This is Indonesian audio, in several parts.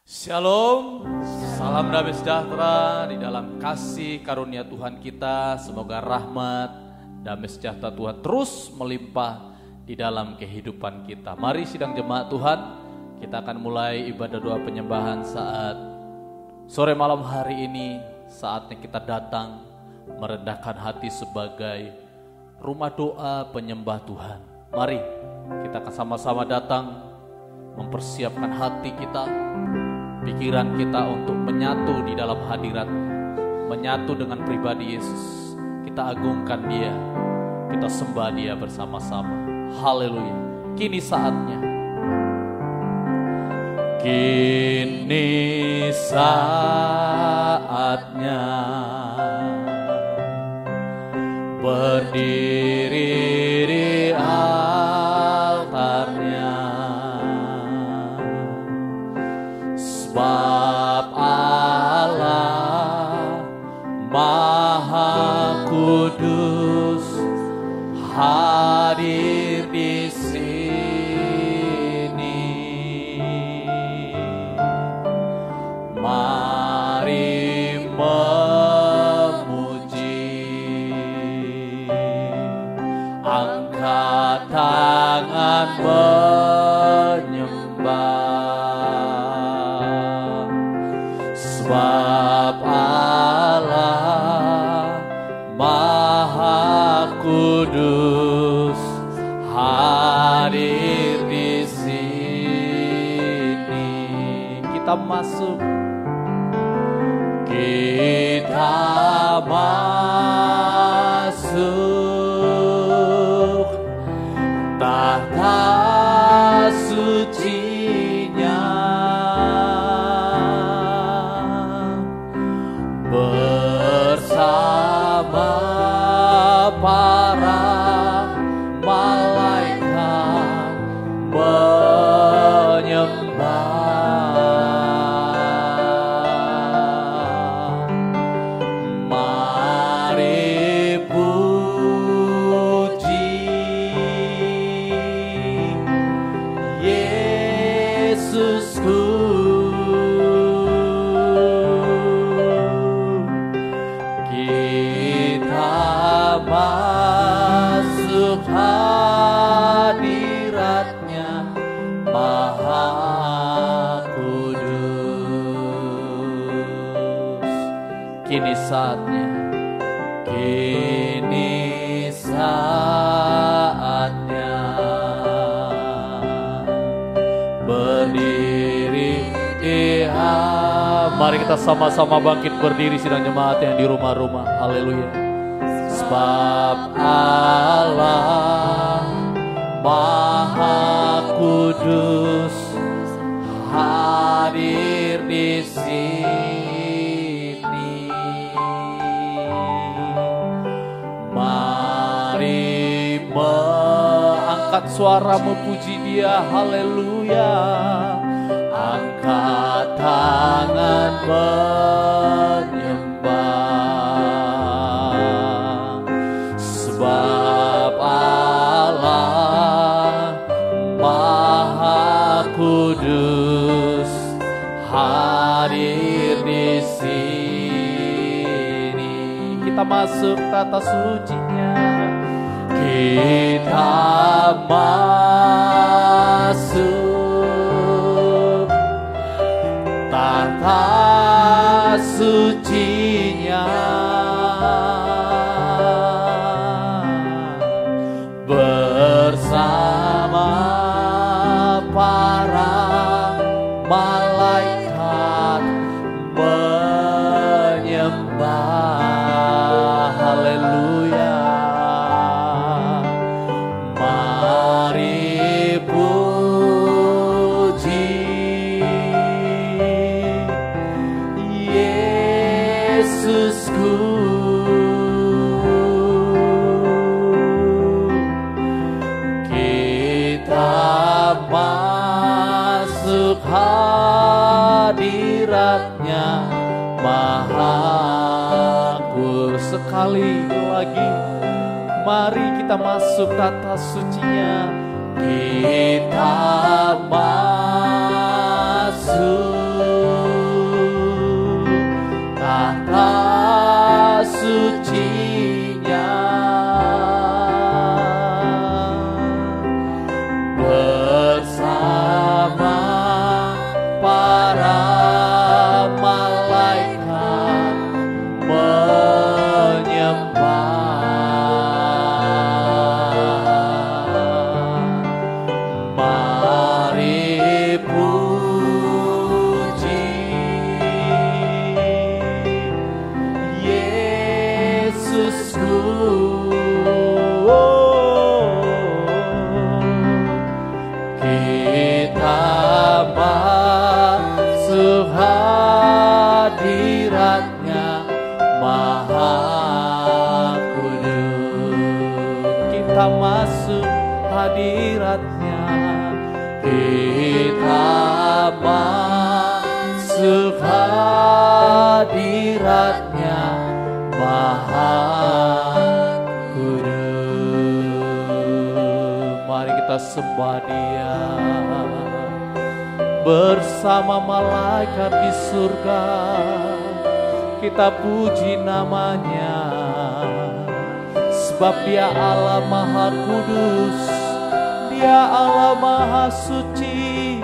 Shalom, salam damai sejahtera di dalam kasih karunia Tuhan kita. Semoga rahmat, damai sejahtera Tuhan terus melimpah di dalam kehidupan kita. Mari sidang jemaat Tuhan, kita akan mulai ibadah doa penyembahan saat sore malam hari ini. Saatnya kita datang merendahkan hati sebagai rumah doa penyembah Tuhan. Mari kita akan sama-sama datang mempersiapkan hati kita, pikiran kita untuk menyatu di dalam hadirat, menyatu dengan pribadi Yesus. Kita agungkan Dia, kita sembah Dia bersama-sama. Haleluya. Kini saatnya. Kini saatnya berdiri di altarnya, sebab Allah Maha Kudus hadir di sini. Mari memuji, angkat tangan menyembah, sebab Allah Maha Kudus hadir di sini. Kita masuk, kita masuk tahta sucinya, bersama para malaikat menyembah. Mari puji Yesusku, kita masuk hadiratnya Maha Kudus. Kini saatnya, kini saatnya berdiri di Mari kita sama-sama bangkit berdiri sidang jemaat yang di rumah-rumah. Haleluya. Sebab Allah Maha Kudus hadir di sini. Mari mengangkat suara memuji Dia. Haleluya. Angkat tangan menyembah, sebab Allah Maha Kudus hadir di sini. Kita masuk tata sucinya, kita masuk tahta sucinya, bersama para malaikat menyembah. Haleluya. Mari puji Yesusku, kita masuk hadiratnya Maha Kudus. Sekali lagi, mari kita masuk tata sucinya, kita masuk bersama malaikat di surga. Kita puji namanya, sebab Dia Allah Maha Kudus, Dia Allah Maha Suci,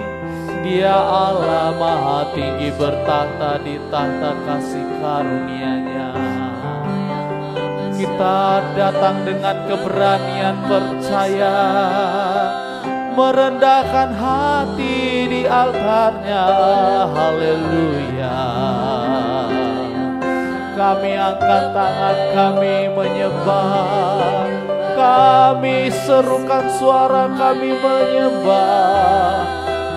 Dia Allah Maha Tinggi bertahta di tahta kasih karunia-Nya. Kita datang dengan keberanian percaya, merendahkan hati di altarnya. Haleluya. Kami angkat tangan, kami menyembah, kami serukan suara, kami menyembah.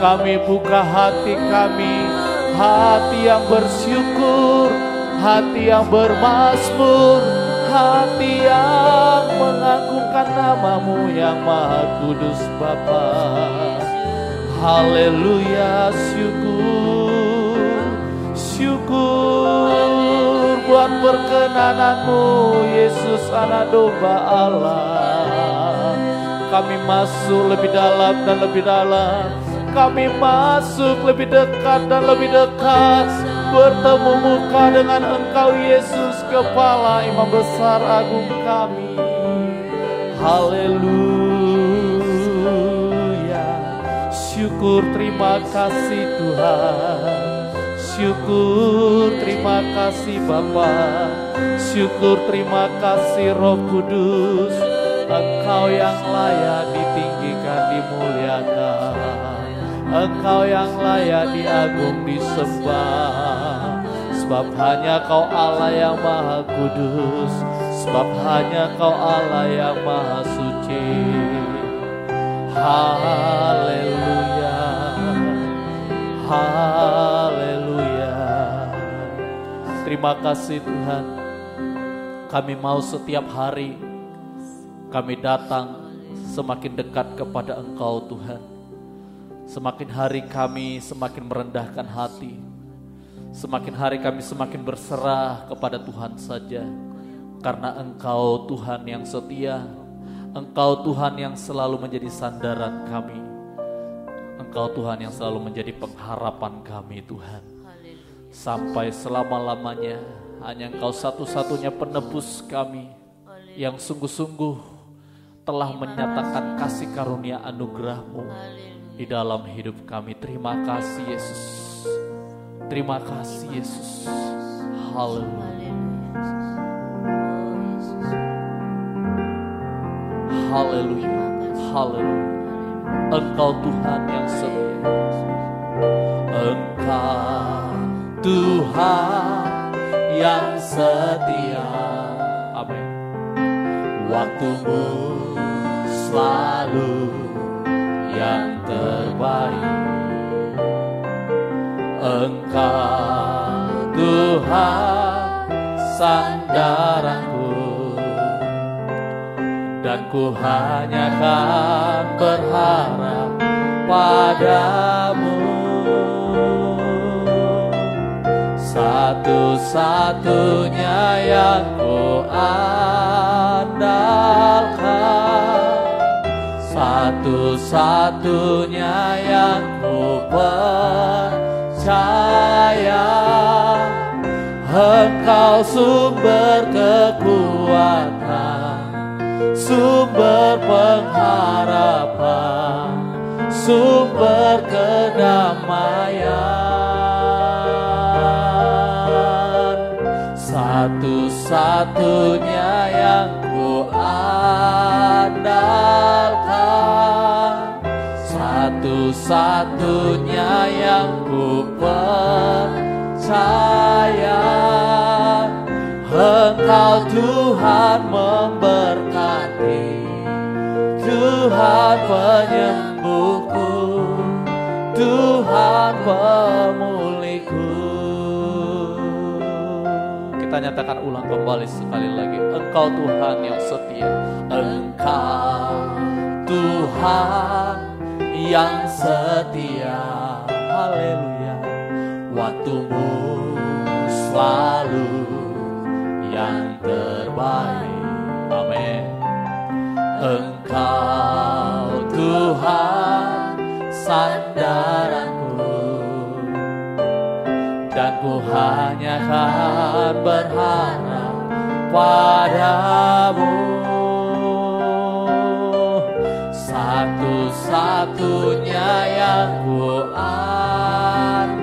Kami buka hati kami, hati yang bersyukur, hati yang bermazmur, hati yang mengagungkan nama-Mu yang Maha Kudus Bapa. Haleluya, syukur, syukur buat perkenanan-Mu, Yesus Anak Domba Allah. Kami masuk lebih dalam dan lebih dalam, kami masuk lebih dekat dan lebih dekat, bertemu muka dengan Engkau Yesus, Kepala Imam Besar Agung kami. Haleluya. Syukur, terima kasih Tuhan. Syukur, terima kasih Bapa. Syukur, terima kasih Roh Kudus. Engkau yang layak ditinggikan, dimuliakan. Engkau yang layak diagung, disembah. Sebab hanya Kau Allah yang Maha Kudus, sebab hanya Kau Allah yang Maha Suci. Haleluya, haleluya. Terima kasih Tuhan. Kami mau setiap hari kami datang semakin dekat kepada Engkau Tuhan. Semakin hari kami semakin merendahkan hati. Semakin hari kami semakin berserah kepada Tuhan saja. Karena Engkau Tuhan yang setia. Engkau Tuhan yang selalu menjadi sandaran kami. Engkau Tuhan yang selalu menjadi pengharapan kami Tuhan. Sampai selama-lamanya hanya Engkau satu-satunya penebus kami yang sungguh-sungguh telah menyatakan kasih karunia anugerah-Mu di dalam hidup kami. Terima kasih Yesus. Terima kasih Yesus. Haleluya. Haleluya. Haleluya. Engkau Tuhan yang setia. Engkau Tuhan yang setia. Amin. Waktu-Mu selalu yang terbaik. Engkau Tuhan sandaranku, dan ku hanya kan berharap padamu. Satu-satunya yang ku andalkan, satu-satunya yang ku percaya. Engkau sumber kekuatan, sumber pengharapan, sumber kedamaian. Satu-satunya yang ku andalkan, satu-satunya yang ku percaya. Engkau Tuhan memberkati, Tuhan penyembuhku, Tuhan pemulihku. Kita nyatakan ulang kembali sekali lagi. Engkau Tuhan yang setia. Engkau Tuhan yang setia. Haleluya. Waktu-Mu selalu yang terbaik. Amin. Engkau Tuhan sandaranku, Aku hanya akan berharap padamu, satu-satunya yang ku andalkan,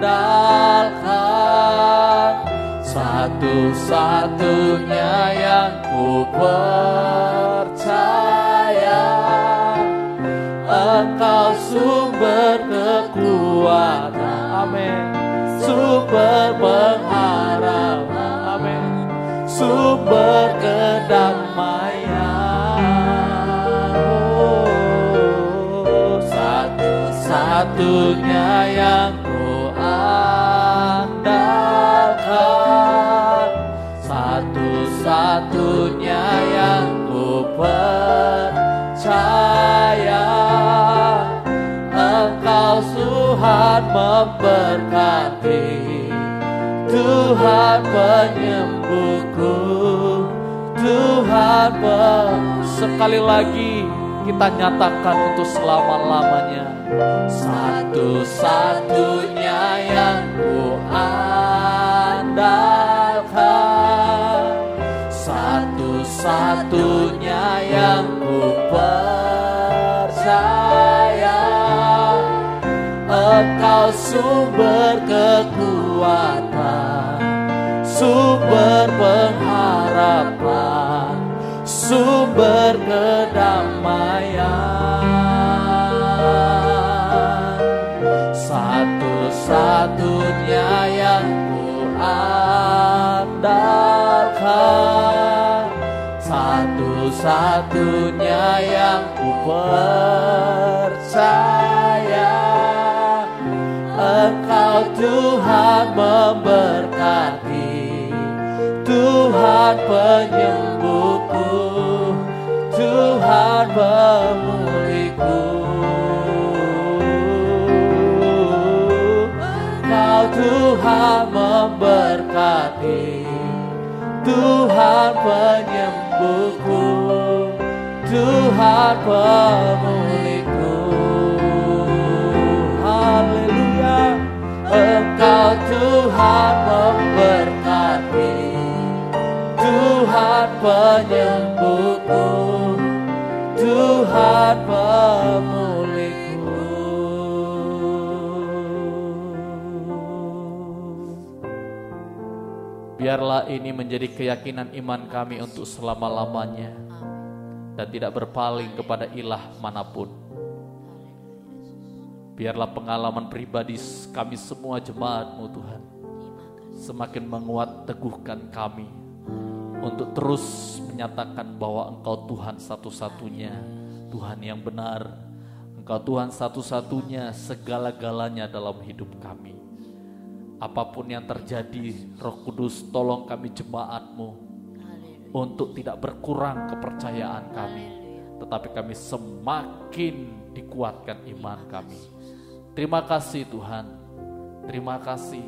satu-satunya yang ku percaya. Engkau sumber kekuatan, amin, sumber pengharapan, amin, sumber kedamaian. Oh, satu-satunya yang ku andalkan, satu-satunya yang ku percaya. Engkau Tuhan memberkati, Tuhan penyembuhku, Tuhan sekali lagi kita nyatakan untuk selama-lamanya. Satu-satunya yang ku andalkan, satu-satunya yang ku percaya. Engkau sumber kekuatan, sumber pengharapan, sumber kedamaian. Satu-satunya yang ku andalkan, satu-satunya yang ku percaya. Engkau Tuhan memberkati, Tuhan penyembuhku, Tuhan pemulihku. Engkau Tuhan memberkati, Tuhan penyembuhku, Tuhan pemulihku. Haleluya. Engkau Tuhan memberkati, Tuhan penyembuhku, Tuhan pemulihku. Biarlah ini menjadi keyakinan iman kami untuk selama-lamanya dan tidak berpaling kepada ilah manapun. Biarlah pengalaman pribadi kami semua jemaat-Mu Tuhan semakin menguat teguhkan kami untuk terus menyatakan bahwa Engkau Tuhan satu-satunya, Tuhan yang benar. Engkau Tuhan satu-satunya segala-galanya dalam hidup kami. Apapun yang terjadi, Roh Kudus tolong kami jemaat-Mu untuk tidak berkurang kepercayaan kami, tetapi kami semakin dikuatkan iman kami. Terima kasih Tuhan, terima kasih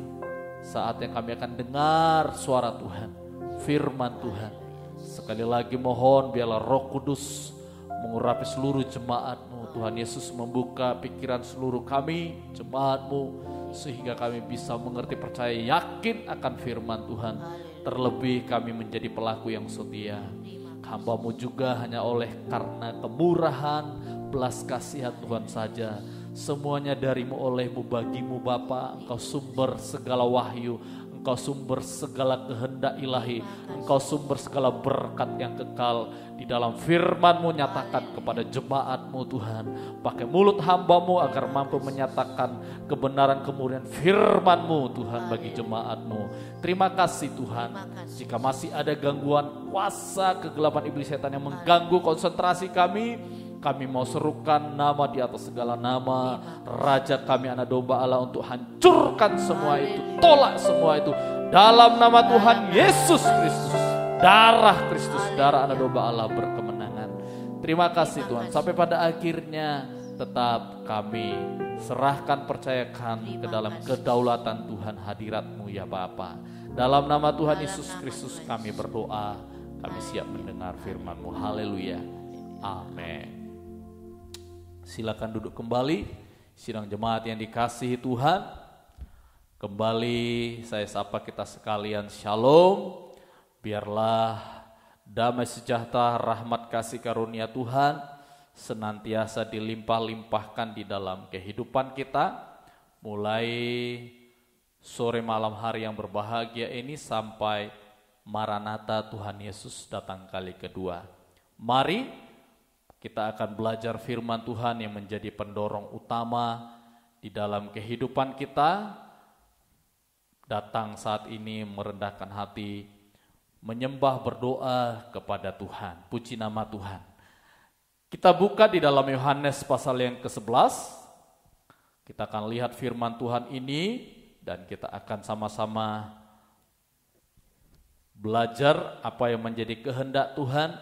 saatnya kami akan dengar suara Tuhan, firman Tuhan. Sekali lagi mohon biarlah Roh Kudus mengurapi seluruh jemaat-Mu. Tuhan Yesus membuka pikiran seluruh kami, jemaat-Mu, sehingga kami bisa mengerti, percaya, yakin akan firman Tuhan. Terlebih kami menjadi pelaku yang setia. Hamba-Mu juga hanya oleh karena kemurahan, belas kasihan Tuhan saja. Semuanya dari-Mu, oleh-Mu, bagimu Bapa. Engkau sumber segala wahyu, Engkau sumber segala kehendak ilahi, Engkau sumber segala berkat yang kekal. Di dalam firman-Mu nyatakan kepada jemaat-Mu Tuhan. Pakai mulut hamba-Mu agar mampu menyatakan kebenaran kemurnian firman-Mu Tuhan bagi jemaat-Mu. Terima kasih Tuhan. Jika masih ada gangguan kuasa kegelapan iblis setan yang mengganggu konsentrasi kami mau serukan nama di atas segala nama, Raja kami, Anak Domba Allah, untuk hancurkan semua itu, tolak semua itu dalam nama Tuhan Yesus Kristus. Darah Kristus, darah Anak Domba Allah berkemenangan. Terima kasih Tuhan. Sampai pada akhirnya tetap kami serahkan, percayakan ke dalam kedaulatan Tuhan, hadirat-Mu ya Bapa. Dalam nama Tuhan Yesus Kristus kami berdoa, kami siap mendengar firman-Mu. Haleluya. Amin. Silakan duduk kembali, sidang jemaat yang dikasihi Tuhan. Kembali saya sapa kita sekalian, shalom. Biarlah damai sejahtera, rahmat kasih karunia Tuhan senantiasa dilimpah-limpahkan di dalam kehidupan kita, mulai sore malam hari yang berbahagia ini sampai Maranatha Tuhan Yesus datang kali kedua. Mari kita akan belajar firman Tuhan yang menjadi pendorong utama di dalam kehidupan kita. Datang saat ini merendahkan hati, menyembah, berdoa kepada Tuhan. Puji nama Tuhan. Kita buka di dalam Yohanes pasal yang ke-11. Kita akan lihat firman Tuhan ini dan kita akan sama-sama belajar apa yang menjadi kehendak Tuhan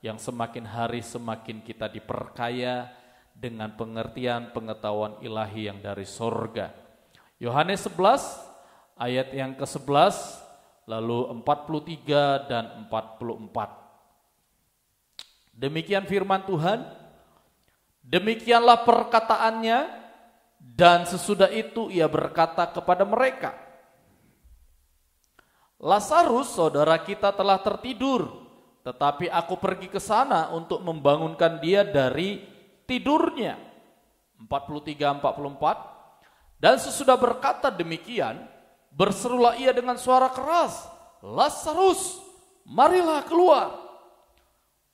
yang semakin hari semakin kita diperkaya dengan pengertian pengetahuan ilahi yang dari sorga. Yohanes 11 ayat yang ke-11 lalu 43 dan 44. Demikian firman Tuhan, demikianlah perkataannya, dan sesudah itu ia berkata kepada mereka, Lazarus saudara kita telah tertidur, tetapi aku pergi ke sana untuk membangunkan dia dari tidurnya. 43-44. Dan sesudah berkata demikian, berserulah ia dengan suara keras, Lazarus, marilah keluar.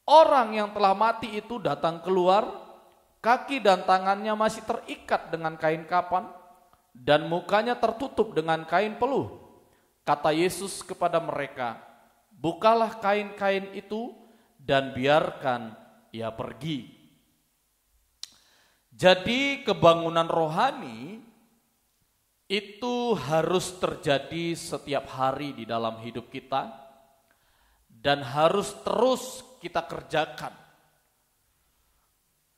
Orang yang telah mati itu datang keluar, kaki dan tangannya masih terikat dengan kain kapan, dan mukanya tertutup dengan kain peluh. Kata Yesus kepada mereka, bukalah kain-kain itu dan biarkan ia pergi. Jadi kebangunan rohani itu harus terjadi setiap hari di dalam hidup kita dan harus terus kita kerjakan.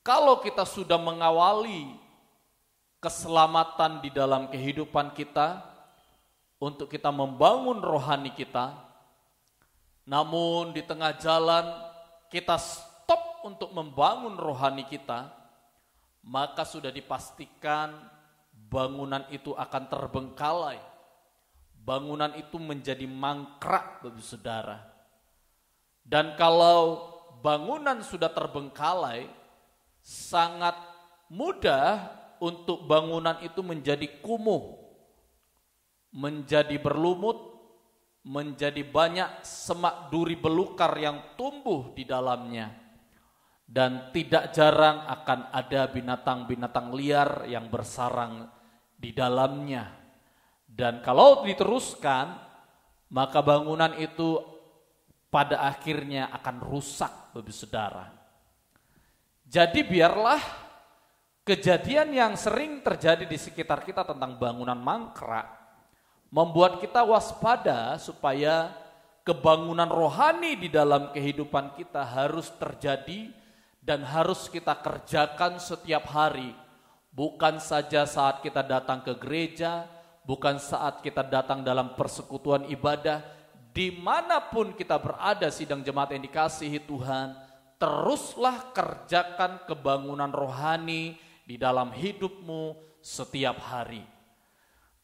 Kalau kita sudah mengawali keselamatan di dalam kehidupan kita untuk kita membangun rohani kita, namun di tengah jalan kita stop untuk membangun rohani kita, maka sudah dipastikan bangunan itu akan terbengkalai. Bangunan itu menjadi mangkrak bagi saudara. Dan kalau bangunan sudah terbengkalai, sangat mudah untuk bangunan itu menjadi kumuh, menjadi berlumut, menjadi banyak semak duri belukar yang tumbuh di dalamnya. Dan tidak jarang akan ada binatang-binatang liar yang bersarang di dalamnya. Dan kalau diteruskan, maka bangunan itu pada akhirnya akan rusak, Bapak Saudara. Jadi biarlah kejadian yang sering terjadi di sekitar kita tentang bangunan mangkrak membuat kita waspada supaya kebangunan rohani di dalam kehidupan kita harus terjadi dan harus kita kerjakan setiap hari. Bukan saja saat kita datang ke gereja, bukan saat kita datang dalam persekutuan ibadah, dimanapun kita berada sidang jemaat yang dikasihi Tuhan, teruslah kerjakan kebangunan rohani di dalam hidupmu setiap hari.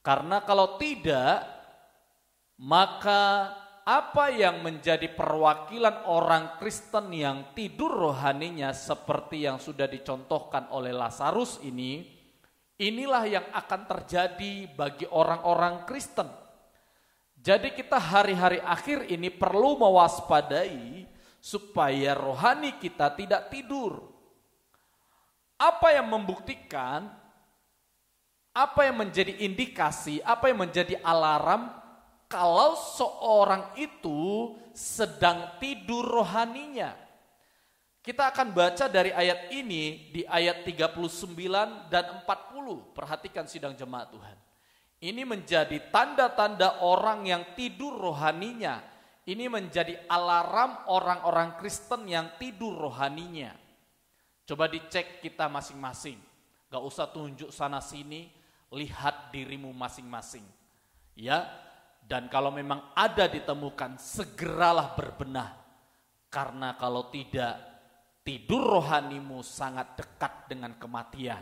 Karena kalau tidak, maka apa yang menjadi perwakilan orang Kristen yang tidur rohaninya seperti yang sudah dicontohkan oleh Lazarus ini, inilah yang akan terjadi bagi orang-orang Kristen. Jadi kita hari-hari akhir ini perlu mewaspadai supaya rohani kita tidak tidur. Apa yang membuktikan, apa yang menjadi indikasi, apa yang menjadi alarm kalau seorang itu sedang tidur rohaninya? Kita akan baca dari ayat ini di ayat 39 dan 40. Perhatikan sidang jemaat Tuhan. Ini menjadi tanda-tanda orang yang tidur rohaninya. Ini menjadi alarm orang-orang Kristen yang tidur rohaninya. Coba dicek kita masing-masing. Gak usah tunjuk sana sini, lihat dirimu masing-masing. Ya. Dan kalau memang ada ditemukan, segeralah berbenah. Karena kalau tidak, tidur rohanimu sangat dekat dengan kematian.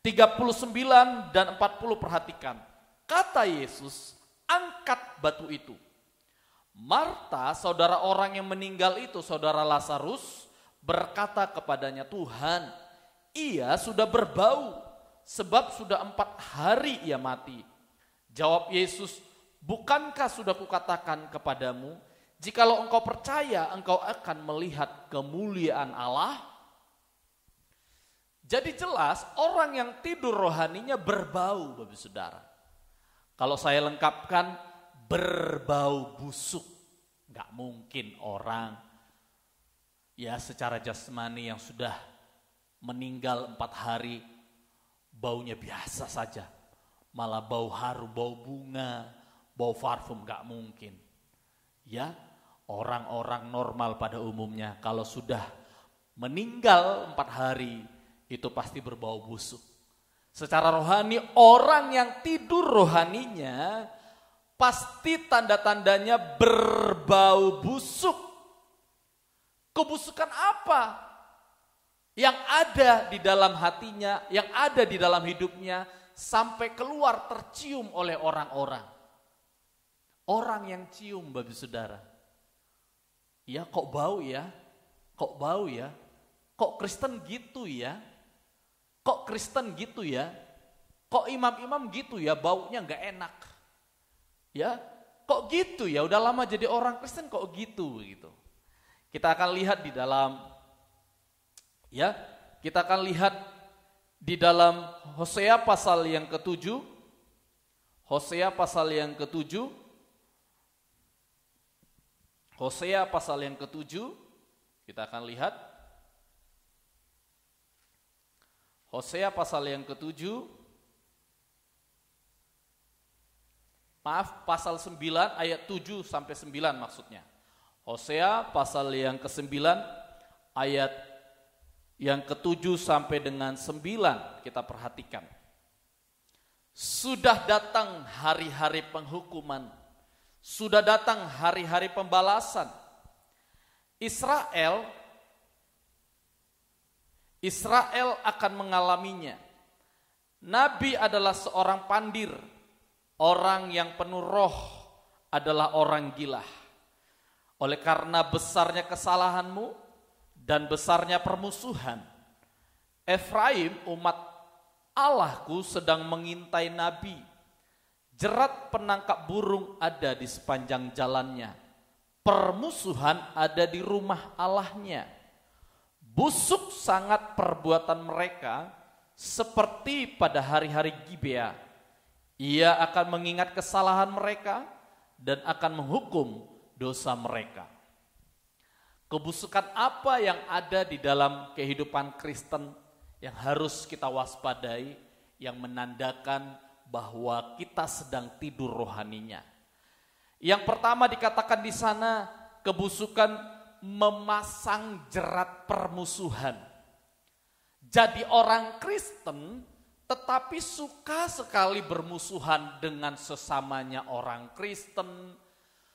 39 dan 40 perhatikan. Kata Yesus, angkat batu itu. Marta, saudara orang yang meninggal itu, saudara Lazarus, berkata kepadanya, Tuhan, ia sudah berbau, sebab sudah 4 hari ia mati. Jawab Yesus, bukankah sudah kukatakan kepadamu, jikalau engkau percaya, engkau akan melihat kemuliaan Allah? Jadi jelas orang yang tidur rohaninya berbau, Bapak Saudara. Kalau saya lengkapkan, berbau busuk. Gak mungkin orang ya secara jasmani yang sudah meninggal 4 hari, baunya biasa saja. Malah bau harum, bau bunga, bau parfum, gak mungkin. Ya, orang-orang normal pada umumnya kalau sudah meninggal 4 hari, itu pasti berbau busuk. Secara rohani, orang yang tidur rohaninya pasti tanda-tandanya berbau busuk. Kebusukan apa yang ada di dalam hatinya, yang ada di dalam hidupnya, sampai keluar tercium oleh orang-orang. Orang yang cium, Bapak Saudara. Ya kok bau ya? Kok bau ya? Kok Kristen gitu ya? Kok Kristen gitu ya? Kok imam-imam gitu ya, baunya gak enak. Ya, kok gitu ya? Udah lama jadi orang Kristen kok gitu. Kita akan lihat di dalam, ya, kita akan lihat di dalam Hosea pasal yang ke-7. Hosea pasal yang ke-7. Hosea pasal yang ke-7. Kita akan lihat. Hosea pasal yang ke-7. Maaf, pasal 9 ayat 7 sampai 9 maksudnya. Hosea pasal yang ke-9 ayat yang ke-7 sampai dengan 9 kita perhatikan. Sudah datang hari-hari penghukuman, sudah datang hari-hari pembalasan. Israel akan mengalaminya. Nabi adalah seorang pandir, orang yang penuh roh adalah orang gila. Oleh karena besarnya kesalahanmu dan besarnya permusuhan, Efraim umat Allahku sedang mengintai nabi. Jerat penangkap burung ada di sepanjang jalannya. Permusuhan ada di rumah Allahnya. Busuk sangat perbuatan mereka seperti pada hari-hari Gibea. Ia akan mengingat kesalahan mereka dan akan menghukum dosa mereka. Kebusukan apa yang ada di dalam kehidupan Kristen yang harus kita waspadai, yang menandakan bahwa kita sedang tidur rohaninya? Yang pertama dikatakan di sana, kebusukan memasang jerat permusuhan. Jadi orang Kristen tetapi suka sekali bermusuhan dengan sesamanya orang Kristen,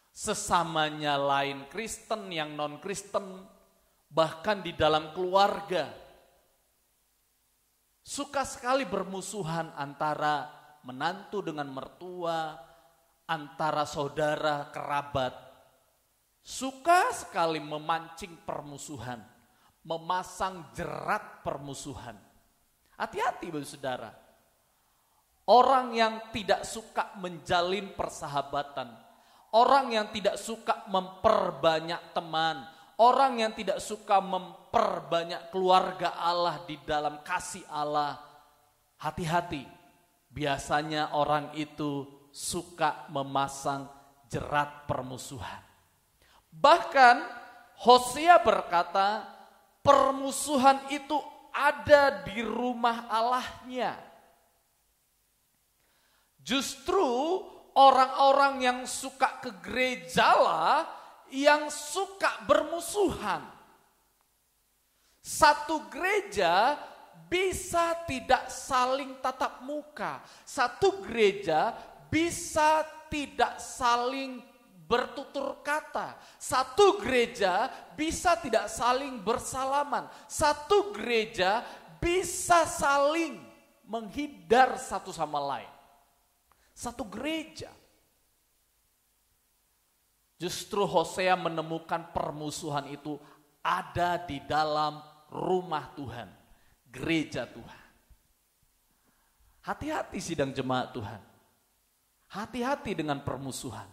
sesamanya lain Kristen yang non-Kristen, bahkan di dalam keluarga. Suka sekali bermusuhan antara menantu dengan mertua, antara saudara, kerabat. Suka sekali memancing permusuhan, memasang jerat permusuhan. Hati-hati Bapak Saudara. Orang yang tidak suka menjalin persahabatan, orang yang tidak suka memperbanyak teman, orang yang tidak suka memperbanyak keluarga Allah di dalam kasih Allah, hati-hati. Biasanya orang itu suka memasang jerat permusuhan. Bahkan Hosea berkata, permusuhan itu ada di rumah Allahnya. Justru orang-orang yang suka ke gereja lah yang suka bermusuhan. Satu gereja bisa tidak saling tatap muka. Satu gereja bisa tidak saling bertutur kata. Satu gereja bisa tidak saling bersalaman. Satu gereja bisa saling menghindar satu sama lain. satu gereja. Justru Hosea menemukan permusuhan itu ada di dalam rumah Tuhan, gereja Tuhan. Hati-hati sidang jemaat Tuhan. Hati-hati dengan permusuhan.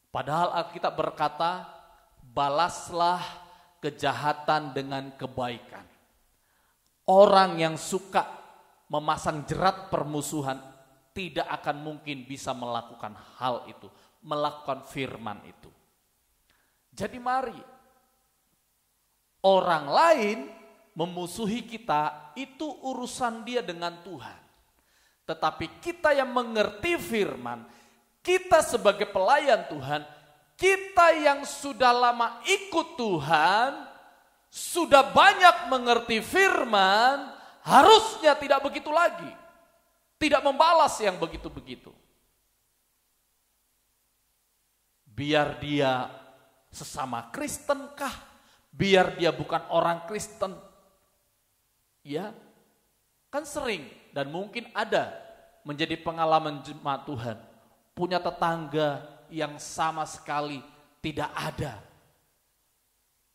Padahal Alkitab berkata, balaslah kejahatan dengan kebaikan. Orang yang suka memasang jerat permusuhan tidak akan mungkin bisa melakukan hal itu, melakukan firman itu. Jadi mari, orang lain memusuhi kita itu urusan dia dengan Tuhan. Tetapi kita yang mengerti firman, kita sebagai pelayan Tuhan, kita yang sudah lama ikut Tuhan, sudah banyak mengerti firman, harusnya tidak begitu lagi. Tidak membalas yang begitu-begitu. Biar dia sesama Kristen kah? Biar dia bukan orang Kristen. Ya, kan sering dan mungkin ada menjadi pengalaman jemaat Tuhan. Punya tetangga yang sama sekali tidak ada.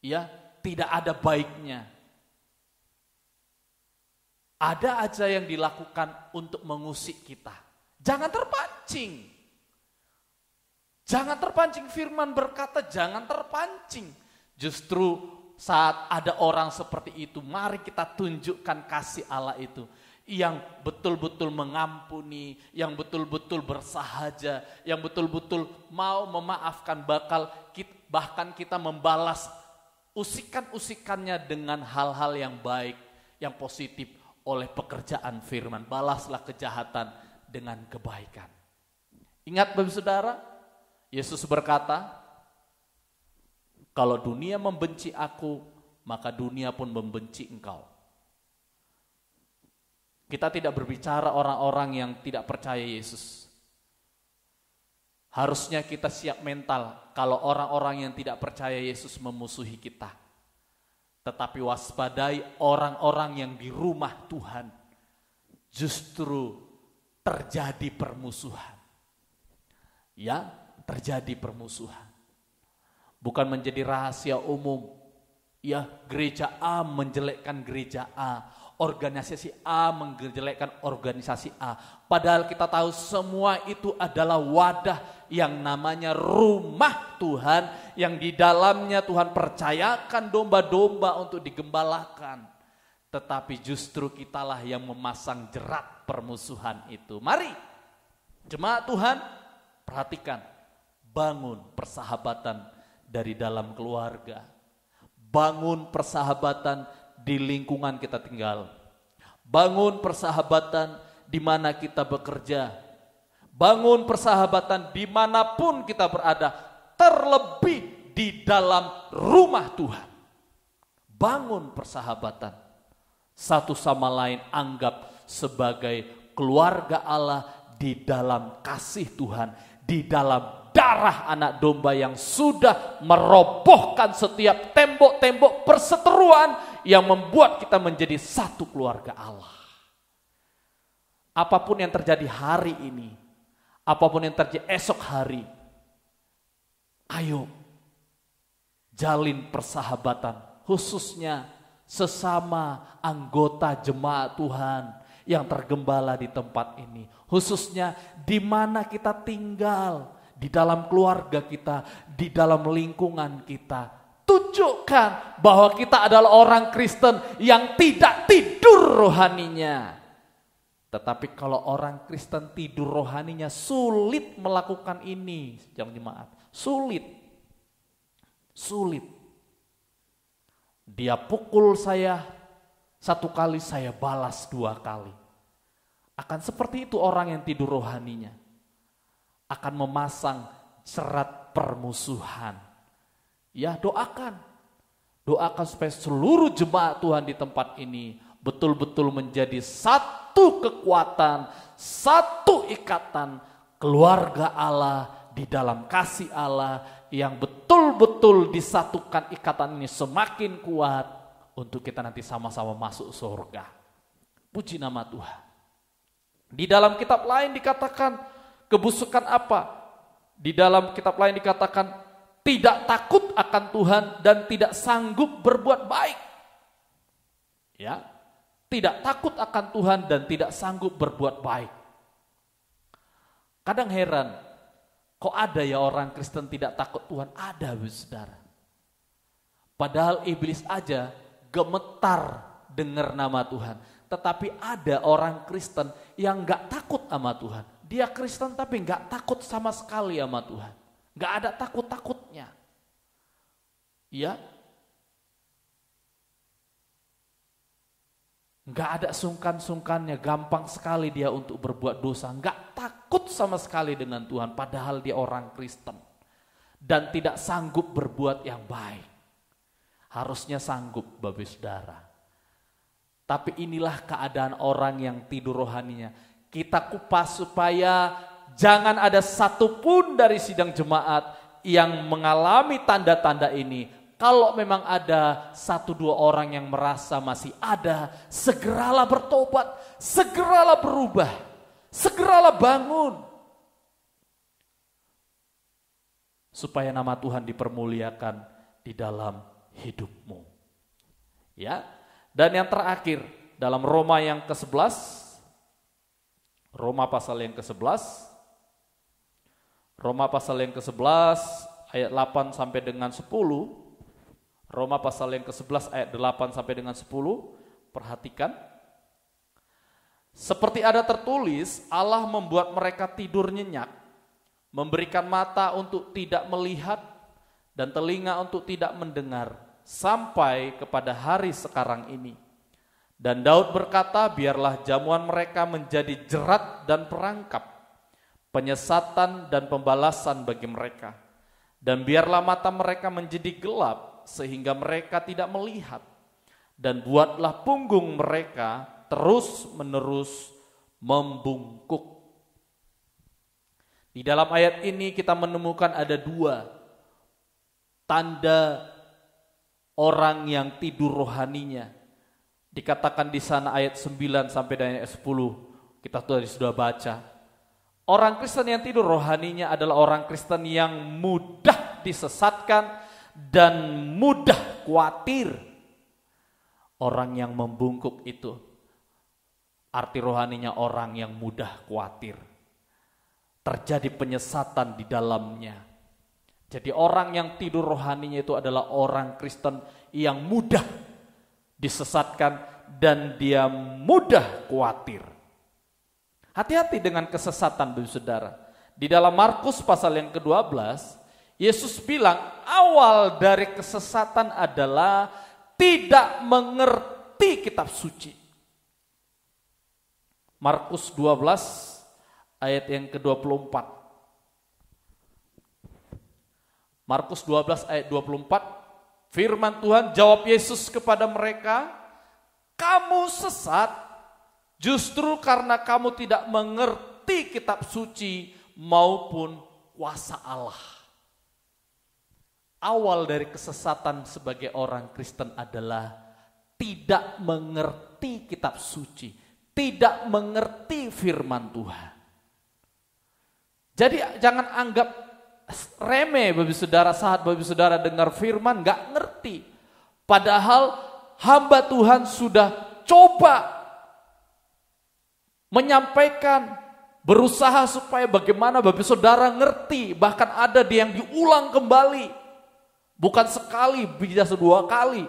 Ya, tidak ada baiknya. Ada aja yang dilakukan untuk mengusik kita. Jangan terpancing. Jangan terpancing, firman berkata jangan terpancing. Justru saat ada orang seperti itu, mari kita tunjukkan kasih Allah itu. Yang betul-betul mengampuni, yang betul-betul bersahaja, yang betul-betul mau memaafkan, bahkan kita membalas usikan-usikannya dengan hal-hal yang baik, yang positif oleh pekerjaan firman. Balaslah kejahatan dengan kebaikan. Ingat Bapak Saudara, Yesus berkata, kalau dunia membenci aku, maka dunia pun membenci engkau. Kita tidak berbicara orang-orang yang tidak percaya Yesus. Harusnya kita siap mental kalau orang-orang yang tidak percaya Yesus memusuhi kita. Tetapi waspadai orang-orang yang di rumah Tuhan justru terjadi permusuhan. Ya, terjadi permusuhan. Bukan menjadi rahasia umum. Ya, gereja A menjelekkan gereja A, organisasi A menjelekkan organisasi A. Padahal kita tahu semua itu adalah wadah yang namanya rumah Tuhan, yang di dalamnya Tuhan percayakan domba-domba untuk digembalakan. Tetapi justru kitalah yang memasang jerat permusuhan itu. Mari, jemaat Tuhan, perhatikan, bangun persahabatan dari dalam keluarga. Bangun persahabatan di lingkungan kita tinggal. Bangun persahabatan di mana kita bekerja. Bangun persahabatan dimanapun kita berada. Terlebih di dalam rumah Tuhan. Bangun persahabatan. Satu sama lain anggap sebagai keluarga Allah di dalam kasih Tuhan. Di dalam darah anak domba yang sudah merobohkan setiap tembok-tembok perseteruan yang membuat kita menjadi satu keluarga Allah. Apapun yang terjadi hari ini, apapun yang terjadi esok hari, ayo jalin persahabatan, khususnya sesama anggota jemaat Tuhan yang tergembala di tempat ini. Khususnya di mana kita tinggal, di dalam keluarga kita, di dalam lingkungan kita. Tunjukkan bahwa kita adalah orang Kristen yang tidak tidur rohaninya. Tetapi kalau orang Kristen tidur rohaninya, sulit melakukan ini. Jangan jemaat, sulit. Dia pukul saya 1 kali, saya balas 2 kali. Akan seperti itu orang yang tidur rohaninya. Akan memasang serat permusuhan. Ya, doakan supaya seluruh jemaat Tuhan di tempat ini betul-betul menjadi satu kekuatan, satu ikatan keluarga Allah di dalam kasih Allah yang betul-betul disatukan. Ikatan ini semakin kuat untuk kita nanti sama-sama masuk surga. Puji nama Tuhan. Di dalam kitab lain dikatakan kebusukan apa? Di dalam kitab lain dikatakan tidak takut akan Tuhan dan tidak sanggup berbuat baik. Ya, tidak takut akan Tuhan dan tidak sanggup berbuat baik. Kadang heran, kok ada ya orang Kristen tidak takut Tuhan? Ada, saudara. Padahal iblis aja gemetar dengar nama Tuhan. Tetapi ada orang Kristen yang gak takut sama Tuhan. Dia Kristen tapi gak takut sama sekali sama Tuhan. Gak ada takut-takutnya. Ya. Gak ada sungkan-sungkannya, gampang sekali dia untuk berbuat dosa. Gak takut sama sekali dengan Tuhan, padahal dia orang Kristen. Dan tidak sanggup berbuat yang baik. Harusnya sanggup, Bapak Saudara. Tapi inilah keadaan orang yang tidur rohaninya. Kita kupas supaya jangan ada satupun dari sidang jemaat yang mengalami tanda-tanda ini. Kalau memang ada 1-2 orang yang merasa masih ada, segeralah bertobat, segeralah berubah, segeralah bangun. Supaya nama Tuhan dipermuliakan di dalam hidupmu. Ya. Dan yang terakhir, dalam Roma yang ke-11, Roma pasal yang ke-11, Roma pasal yang ke-11 ayat 8 sampai dengan 10, Roma pasal yang ke-11 ayat 8 sampai dengan 10, perhatikan. Seperti ada tertulis, Allah membuat mereka tidur nyenyak, memberikan mata untuk tidak melihat dan telinga untuk tidak mendengar, sampai kepada hari sekarang ini. Dan Daud berkata, biarlah jamuan mereka menjadi jerat dan perangkap, penyesatan dan pembalasan bagi mereka. Dan biarlah mata mereka menjadi gelap, sehingga mereka tidak melihat. Dan buatlah punggung mereka terus-menerus membungkuk. Di dalam ayat ini kita menemukan ada 2 tanda orang yang tidur rohaninya. Dikatakan di sana ayat 9 sampai dengan ayat 10. Kita tadi sudah baca. Orang Kristen yang tidur rohaninya adalah orang Kristen yang mudah disesatkan dan mudah khawatir. Orang yang membungkuk itu arti rohaninya orang yang mudah khawatir. Terjadi penyesatan di dalamnya. Jadi orang yang tidur rohaninya itu adalah orang Kristen yang mudah disesatkan dan dia mudah khawatir. Hati-hati dengan kesesatan, Bapak Saudara. Di dalam Markus pasal yang ke-12, Yesus bilang awal dari kesesatan adalah tidak mengerti kitab suci. Markus 12 ayat yang ke-24. Markus 12 ayat 24, firman Tuhan, jawab Yesus kepada mereka, kamu sesat justru karena kamu tidak mengerti kitab suci maupun kuasa Allah. Awal dari kesesatan sebagai orang Kristen adalah tidak mengerti kitab suci, tidak mengerti firman Tuhan. Jadi jangan anggap remeh Bapak Saudara saat Bapak Saudara dengar firman gak ngerti. Padahal hamba Tuhan sudah coba menyampaikan, berusaha supaya bagaimana Bapak Saudara ngerti. Bahkan ada yang diulang kembali. Bukan sekali, bisa 2 kali.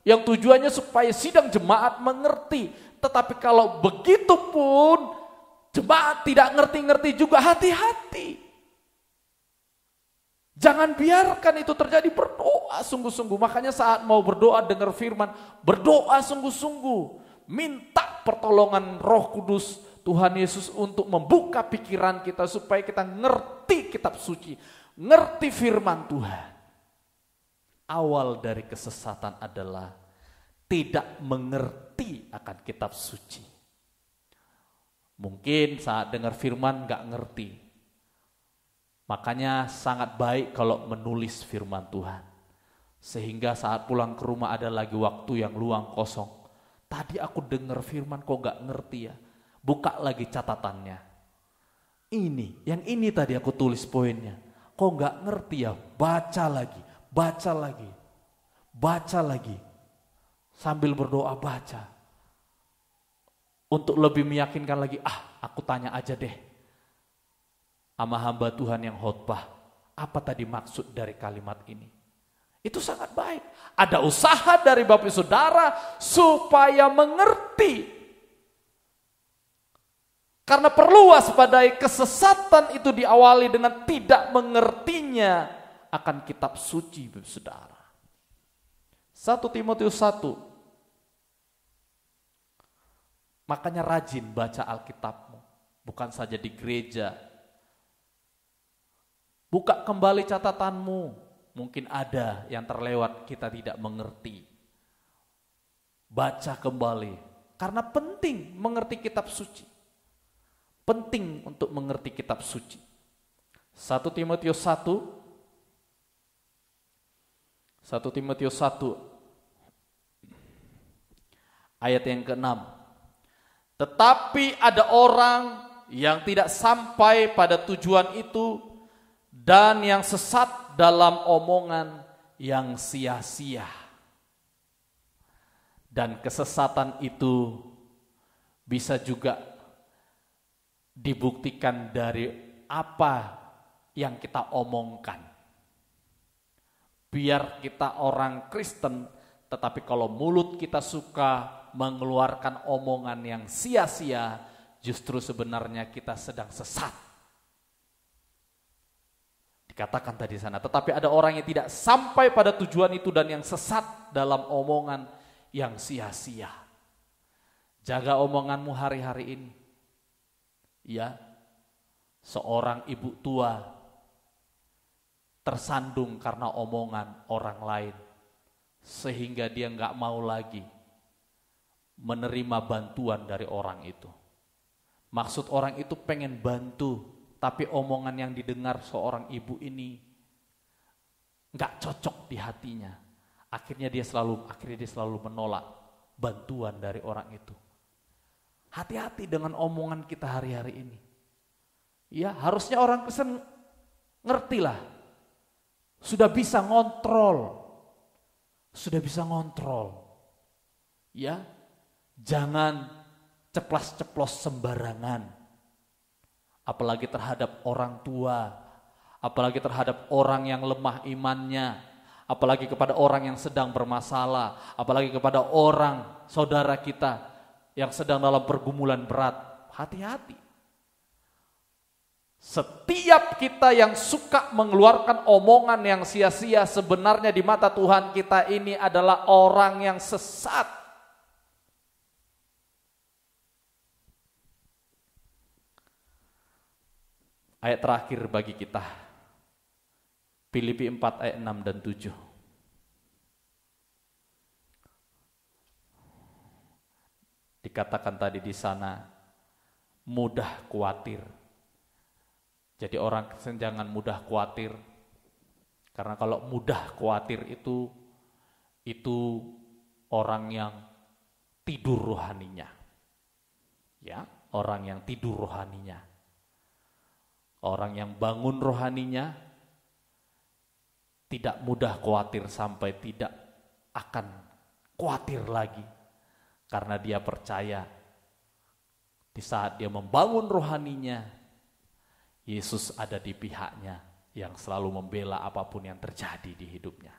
Yang tujuannya supaya sidang jemaat mengerti. Tetapi kalau begitu pun jemaat tidak ngerti-ngerti juga, hati-hati. Jangan biarkan itu terjadi, berdoa sungguh-sungguh. Makanya saat mau berdoa dengar firman, berdoa sungguh-sungguh. Minta pertolongan Roh Kudus Tuhan Yesus untuk membuka pikiran kita supaya kita ngerti kitab suci, ngerti firman Tuhan. Awal dari kesesatan adalah tidak mengerti akan kitab suci. Mungkin saat dengar firman gak ngerti. Makanya sangat baik kalau menulis firman Tuhan. Sehingga saat pulang ke rumah ada lagi waktu yang luang kosong. Tadi aku dengar firman kok gak ngerti ya. Buka lagi catatannya. Yang ini tadi aku tulis poinnya. Kok nggak ngerti ya? Baca lagi, baca lagi, baca lagi. Sambil berdoa baca. Untuk lebih meyakinkan lagi, aku tanya aja deh. Sama hamba Tuhan yang khotbah, apa tadi maksud dari kalimat ini? Itu sangat baik. Ada usaha dari Bapak Saudara supaya mengerti. Karena perlu waspadai, kesesatan itu diawali dengan tidak mengertinya akan kitab suci, Bapak Saudara. 1 Timotius 1. Makanya rajin baca Alkitabmu, bukan saja di gereja. Buka kembali catatanmu, mungkin ada yang terlewat kita tidak mengerti. Baca kembali, karena penting mengerti kitab suci. Penting untuk mengerti kitab suci. 1 Timotius 1 ayat yang ke-6. Tetapi ada orang yang tidak sampai pada tujuan itu dan yang sesat dalam omongan yang sia-sia. Dan kesesatan itu bisa juga dibuktikan dari apa yang kita omongkan. Biar kita orang Kristen, tetapi kalau mulut kita suka mengeluarkan omongan yang sia-sia, justru sebenarnya kita sedang sesat. Dikatakan tadi sana, tetapi ada orang yang tidak sampai pada tujuan itu dan yang sesat dalam omongan yang sia-sia. Jaga omonganmu hari-hari ini. Ya, seorang ibu tua tersandung karena omongan orang lain, sehingga dia nggak mau lagi menerima bantuan dari orang itu. Maksud orang itu pengen bantu, tapi omongan yang didengar seorang ibu ini nggak cocok di hatinya. Akhirnya dia selalu menolak bantuan dari orang itu. Hati-hati dengan omongan kita hari-hari ini. Ya, harusnya orang Kristen ngertilah. Sudah bisa ngontrol. Ya, jangan ceplas-ceplos sembarangan. Apalagi terhadap orang tua, apalagi terhadap orang yang lemah imannya, apalagi kepada orang yang sedang bermasalah, apalagi kepada orang saudara kita yang sedang dalam pergumulan berat. Hati-hati. Setiap kita yang suka mengeluarkan omongan yang sia-sia, sebenarnya di mata Tuhan kita ini adalah orang yang sesat. Ayat terakhir bagi kita, Filipi 4 ayat 6 dan 7. Dikatakan tadi di sana, mudah khawatir. Jadi orang Kristen jangan mudah khawatir. Karena kalau mudah khawatir itu orang yang tidur rohaninya. Ya, orang yang tidur rohaninya. Orang yang bangun rohaninya tidak mudah khawatir sampai tidak akan khawatir lagi. Karena dia percaya di saat dia membangun rohaninya, Yesus ada di pihaknya yang selalu membela apapun yang terjadi di hidupnya.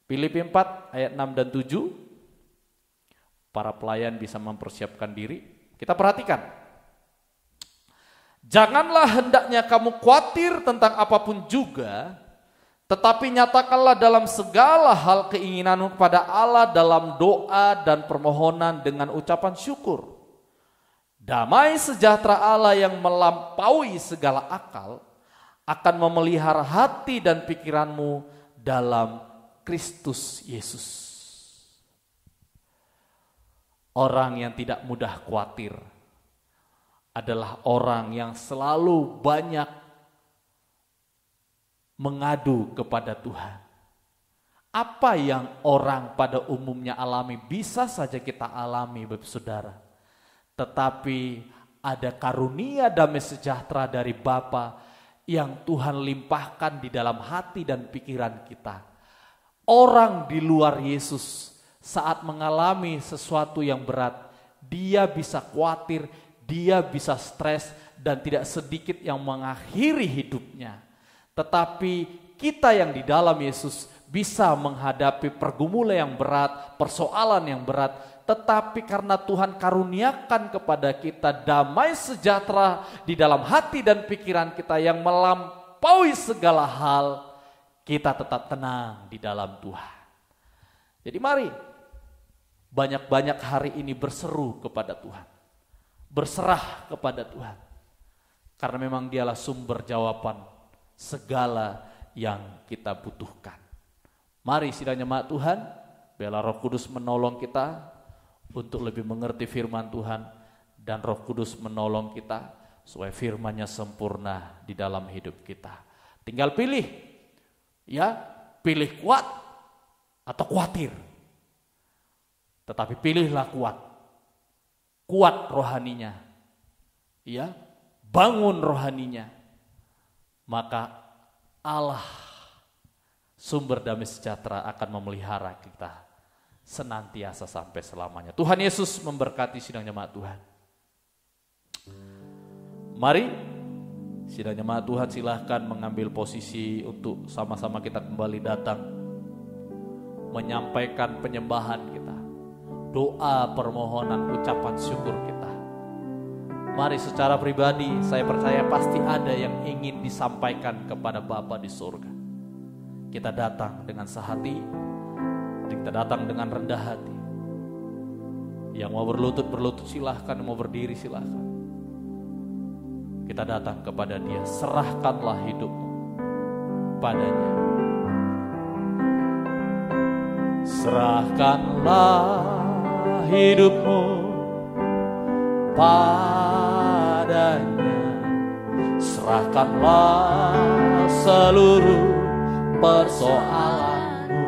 Filipi 4 ayat 6 dan 7, para pelayan bisa mempersiapkan diri. Kita perhatikan. Janganlah hendaknya kamu khawatir tentang apapun juga, tetapi nyatakanlah dalam segala hal keinginanmu kepada Allah dalam doa dan permohonan dengan ucapan syukur. Damai sejahtera Allah yang melampaui segala akal akan memelihara hati dan pikiranmu dalam Kristus Yesus. Orang yang tidak mudah khawatir adalah orang yang selalu banyak mengadu kepada Tuhan. Apa yang orang pada umumnya alami bisa saja kita alami, Bapak Saudara. tetapi ada karunia damai sejahtera dari Bapa yang Tuhan limpahkan di dalam hati dan pikiran kita. Orang di luar Yesus saat mengalami sesuatu yang berat, dia bisa khawatir, dia bisa stres, dan tidak sedikit yang mengakhiri hidupnya. Tetapi kita yang di dalam Yesus bisa menghadapi pergumulan yang berat, persoalan yang berat, tetapi karena Tuhan karuniakan kepada kita damai sejahtera di dalam hati dan pikiran kita yang melampaui segala hal, kita tetap tenang di dalam Tuhan. Jadi mari banyak-banyak hari ini berseru kepada Tuhan, berserah kepada Tuhan, karena memang Dialah sumber jawaban segala yang kita butuhkan. Mari sidang jemaat Tuhan, biarlah Roh Kudus menolong kita untuk lebih mengerti firman Tuhan, dan Roh Kudus menolong kita supaya firman-Nya sempurna di dalam hidup kita. Tinggal pilih, ya, pilih kuat atau khawatir. Tetapi pilihlah kuat, kuat rohaninya, ya, bangun rohaninya. Maka Allah sumber damai sejahtera akan memelihara kita senantiasa sampai selamanya. Tuhan Yesus memberkati sidang jemaat Tuhan. Mari sidang jemaat Tuhan silahkan mengambil posisi untuk sama-sama kita kembali datang menyampaikan penyembahan kita, doa, permohonan, ucapan syukur kita. Mari secara pribadi saya percaya pasti ada yang ingin disampaikan kepada Bapa di surga. Kita datang dengan sehati, kita datang dengan rendah hati. Yang mau berlutut silahkan, yang mau berdiri silahkan. Kita datang kepada Dia, serahkanlah hidupmu padanya. Serahkanlah hidupmu padanya. Serahkanlah seluruh persoalanmu,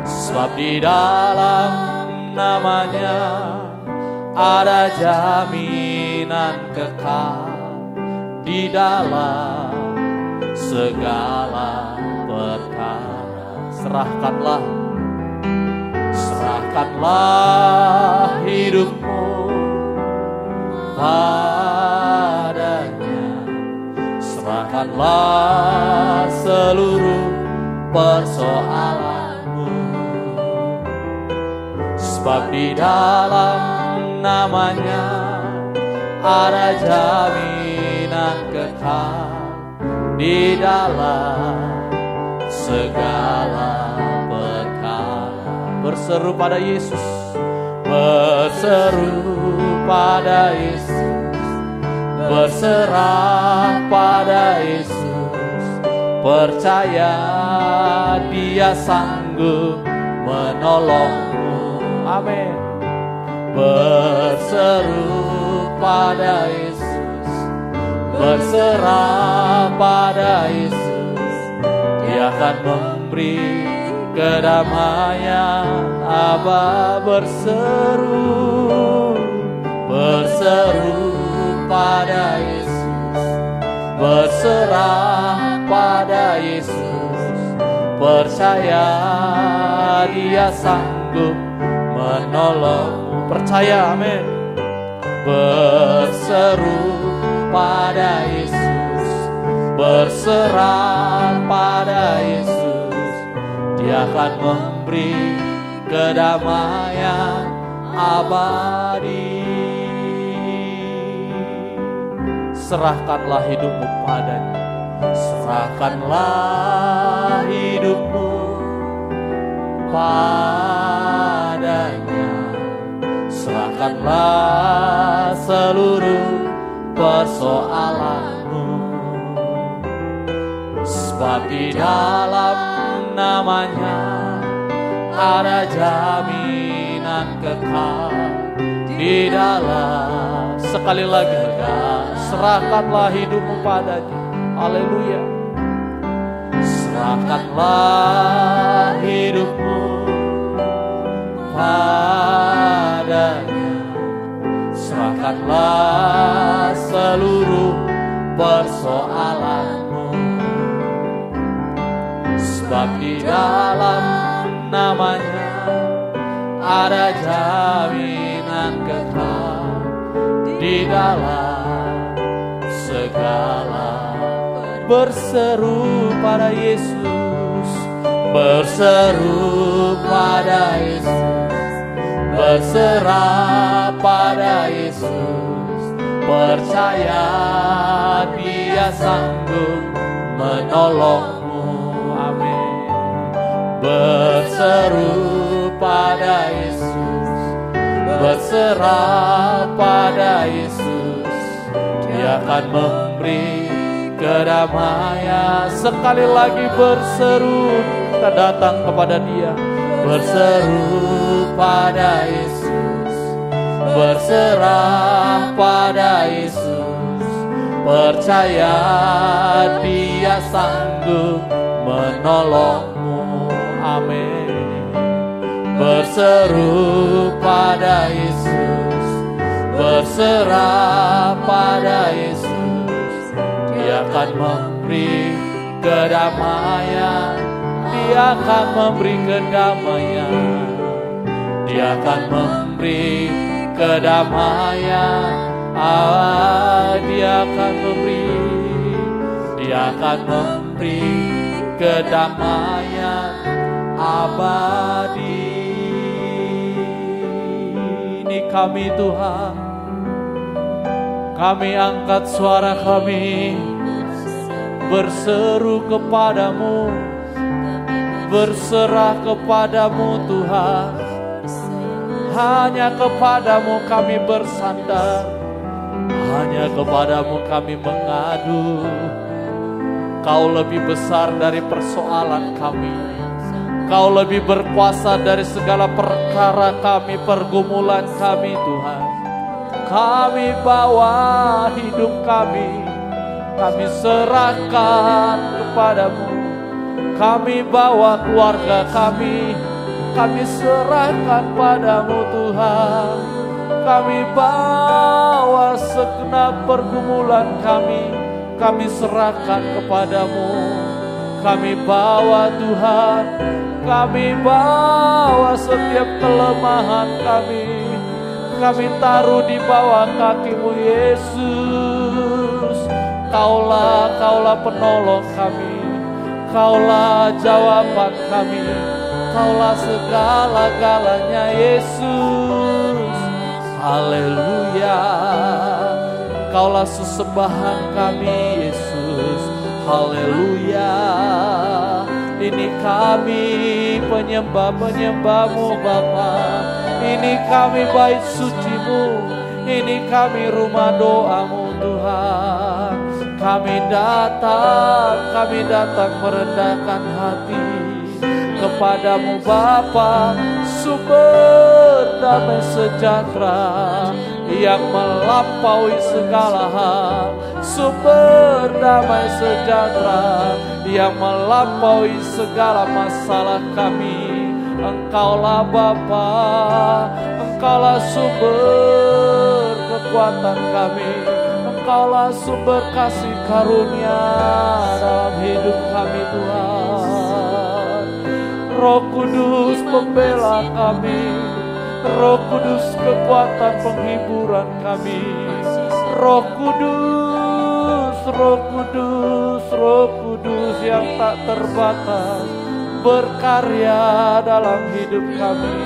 sebab di dalam namanya ada jaminan kekal di dalam segala perkara. Serahkanlah hidupmu padanya. Serahkanlah seluruh persoalanmu, sebab di dalam namanya ada jaminan kekal di dalam segala perkara. Berseru pada Yesus, berseru pada Yesus, berserah pada Yesus, percaya Dia sanggup menolongmu. Amin. Berseru pada Yesus, berserah pada Yesus, Dia akan memberi kedamaian. Aba berseru, berseru pada Yesus, berserah pada Yesus, percaya Dia sanggup menolongmu. Percaya, amin. Berseru pada Yesus, berserah pada Yesus, Dia akan memberi kedamaian abadi. Serahkanlah hidupmu padanya. Serahkanlah hidupmu padanya. Serahkanlah seluruh persoalanmu, sebab di dalam namanya ada jaminan kekal di dalam. Sekali lagi, serahkanlah hidupmu padanya. Haleluya. Serahkanlah hidupmu padanya. Serahkanlah seluruh persoalanmu, sebab di dalam namanya ada jaminan kekal. Di dalam segala berseru pada Yesus, berseru pada Yesus, berserah pada Yesus, percaya Dia sanggup menolongmu. Amin. Berseru pada Yesus, berserah pada Yesus, Dia akan memberi kedamaian. Sekali lagi berseru, kita datang kepada Dia. Berseru pada Yesus, berserah pada Yesus, percaya Dia sanggup menolongmu. Amin. Berseru pada Yesus, berserah pada Yesus, Dia akan memberi kedamaian. Dia akan memberi kedamaian. Dia akan memberi kedamaian. Dia akan memberi. Dia akan memberi kedamaian abadi. Ini kami Tuhan, kami angkat suara kami, berseru kepadamu, berserah kepadamu Tuhan. Hanya kepadamu kami bersandar, hanya kepadamu kami mengadu. Kau lebih besar dari persoalan kami, Kau lebih berkuasa dari segala perkara kami, pergumulan kami Tuhan. Kami bawa hidup kami serahkan kepadamu. Kami bawa keluarga kami serahkan padamu Tuhan. Kami bawa segenap pergumulan kami serahkan kepadamu. Kami bawa Tuhan, kami bawa setiap kelemahan kami taruh di bawah kaki-Mu Yesus. Kaulah penolong kami, Kaulah jawaban kami, Kaulah segala-galanya Yesus. Haleluya. Kaulah sesembahan kami Yesus. Haleluya. Ini kami penyembah-penyembah-Mu Bapa. Ini kami bait suci-Mu. Ini kami rumah doa-Mu Tuhan. Kami datang merendahkan hati kepadamu Bapa, sumber damai sejahtera yang melampaui segala hal, sumber damai sejahtera yang melampaui segala masalah kami. Engkaulah Bapa, Engkaulah sumber kekuatan kami, Engkaulah sumber kasih karunia dalam hidup kami Tuhan. Roh Kudus pembela kami, Roh Kudus kekuatan penghiburan kami. Roh Kudus, Roh Kudus, Roh Kudus yang tak terbatas berkarya dalam hidup kami.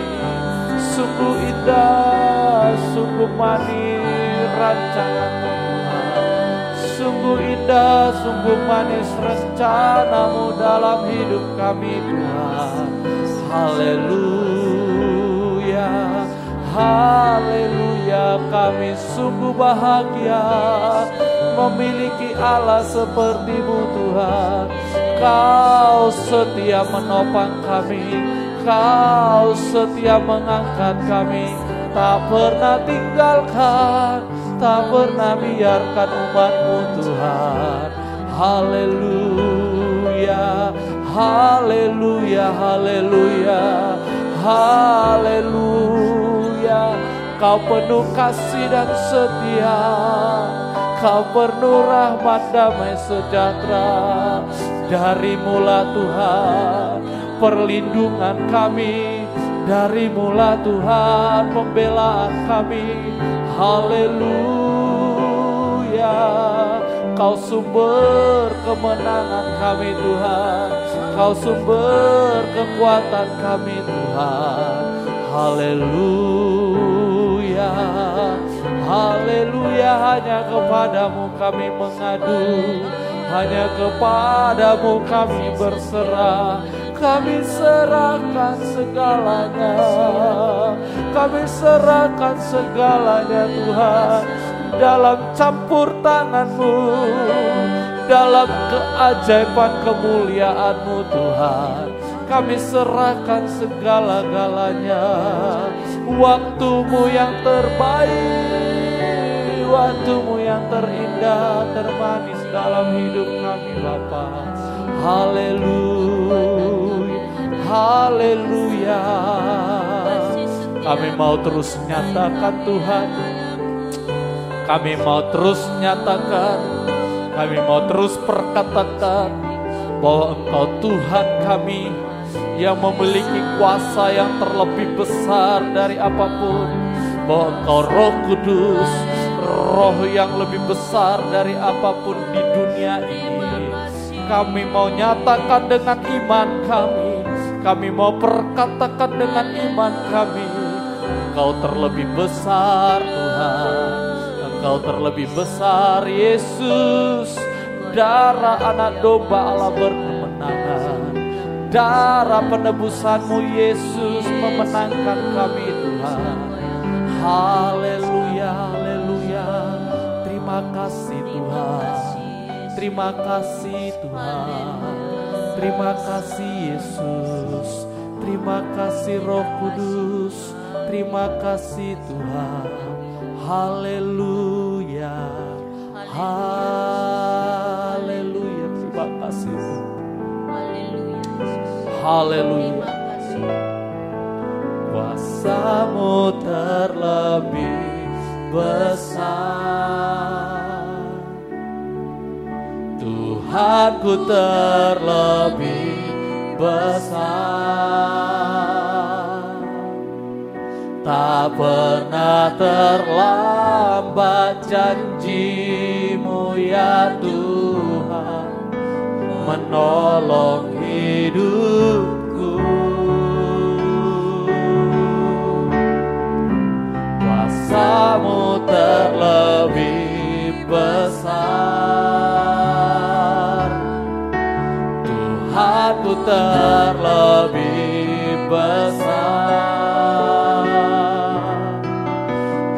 Sungguh indah, sungguh manis rancangan-Mu Tuhan. Sungguh indah, sungguh manis rencana-Mu dalam hidup kami Tuhan. Haleluya, haleluya. Kami sungguh bahagia memiliki Allah seperti-Mu Tuhan. Kau setia menopang kami, Kau setia mengangkat kami, tak pernah tinggalkan, tak pernah biarkan umat-Mu Tuhan. Haleluya, haleluya, haleluya, haleluya. Kau penuh kasih dan setia, Kau penuh rahmat damai sejahtera. Dari mula Tuhan perlindungan kami, dari mula Tuhan pembelaan kami. Haleluya, Kau sumber kemenangan kami Tuhan, Kau sumber kekuatan kami Tuhan. Haleluya, haleluya, hanya kepadamu kami mengadu, hanya kepadamu kami berserah. Kami serahkan segalanya, kami serahkan segalanya Tuhan, dalam campur tangan-Mu, dalam keajaiban kemuliaan-Mu Tuhan. Kami serahkan segala-galanya. Waktu-Mu yang terbaik, waktu-Mu yang terindah, termanis dalam hidup kami Bapa. Haleluya, haleluya. Kami mau terus nyatakan Tuhan, kami mau terus nyatakan, kami mau terus perkatakan bahwa Engkau Tuhan kami yang memiliki kuasa yang terlebih besar dari apapun, bahwa Engkau Roh Kudus, Roh yang lebih besar dari apapun di dunia ini. Kami mau nyatakan dengan iman kami mau perkatakan dengan iman kami, Engkau terlebih besar Tuhan, Engkau terlebih besar Yesus. Darah anak domba Allah berkemenangan, darah penebusan-Mu Yesus memenangkan kami Tuhan. Haleluya, haleluya. Terima kasih Tuhan, terima kasih Tuhan, terima kasih Yesus, terima kasih Roh Kudus, terima kasih Tuhan. Haleluya, haleluya. Terima kasih Tuhan. Haleluya. Kuasa-Mu terlebih besar, Tuhanku terlebih besar. Tak pernah terlambat janji-Mu ya Tuhan, menolong hidupku. Kuasa-Mu terlebih besar, Tuhanku terlebih besar.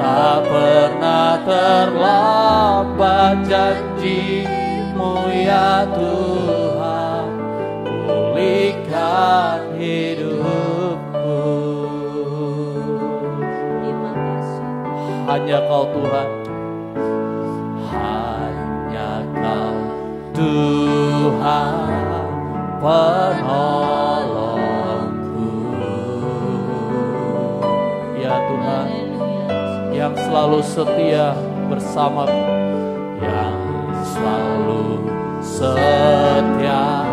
Tak pernah terlambat janji-Mu ya Tuhan, pulihkan hidupku. Hanya Kau Tuhan, hanya Kau Tuhan penolongku. Ya Tuhan, yang selalu setia bersamaku, yang selalu setia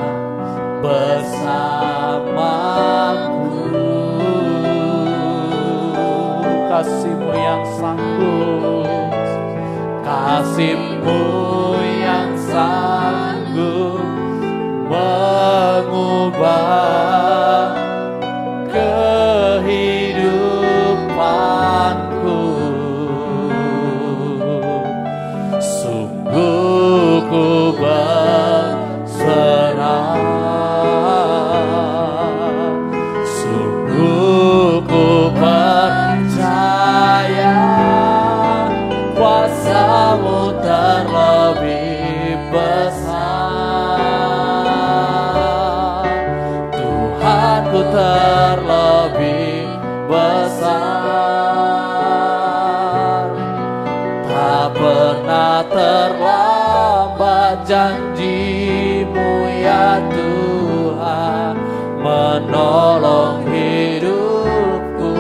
bersamaku. Kasih-Mu yang sanggup, kasih-Mu yang sanggup mengubah kehidupanku. Sungguh ku berserah, sungguh ku percaya, kuasa-Mu terlebih besar, Tuhanku terlebih besar. Tak pernah terlambat janji-Mu ya Tuhan, menolong hidupku.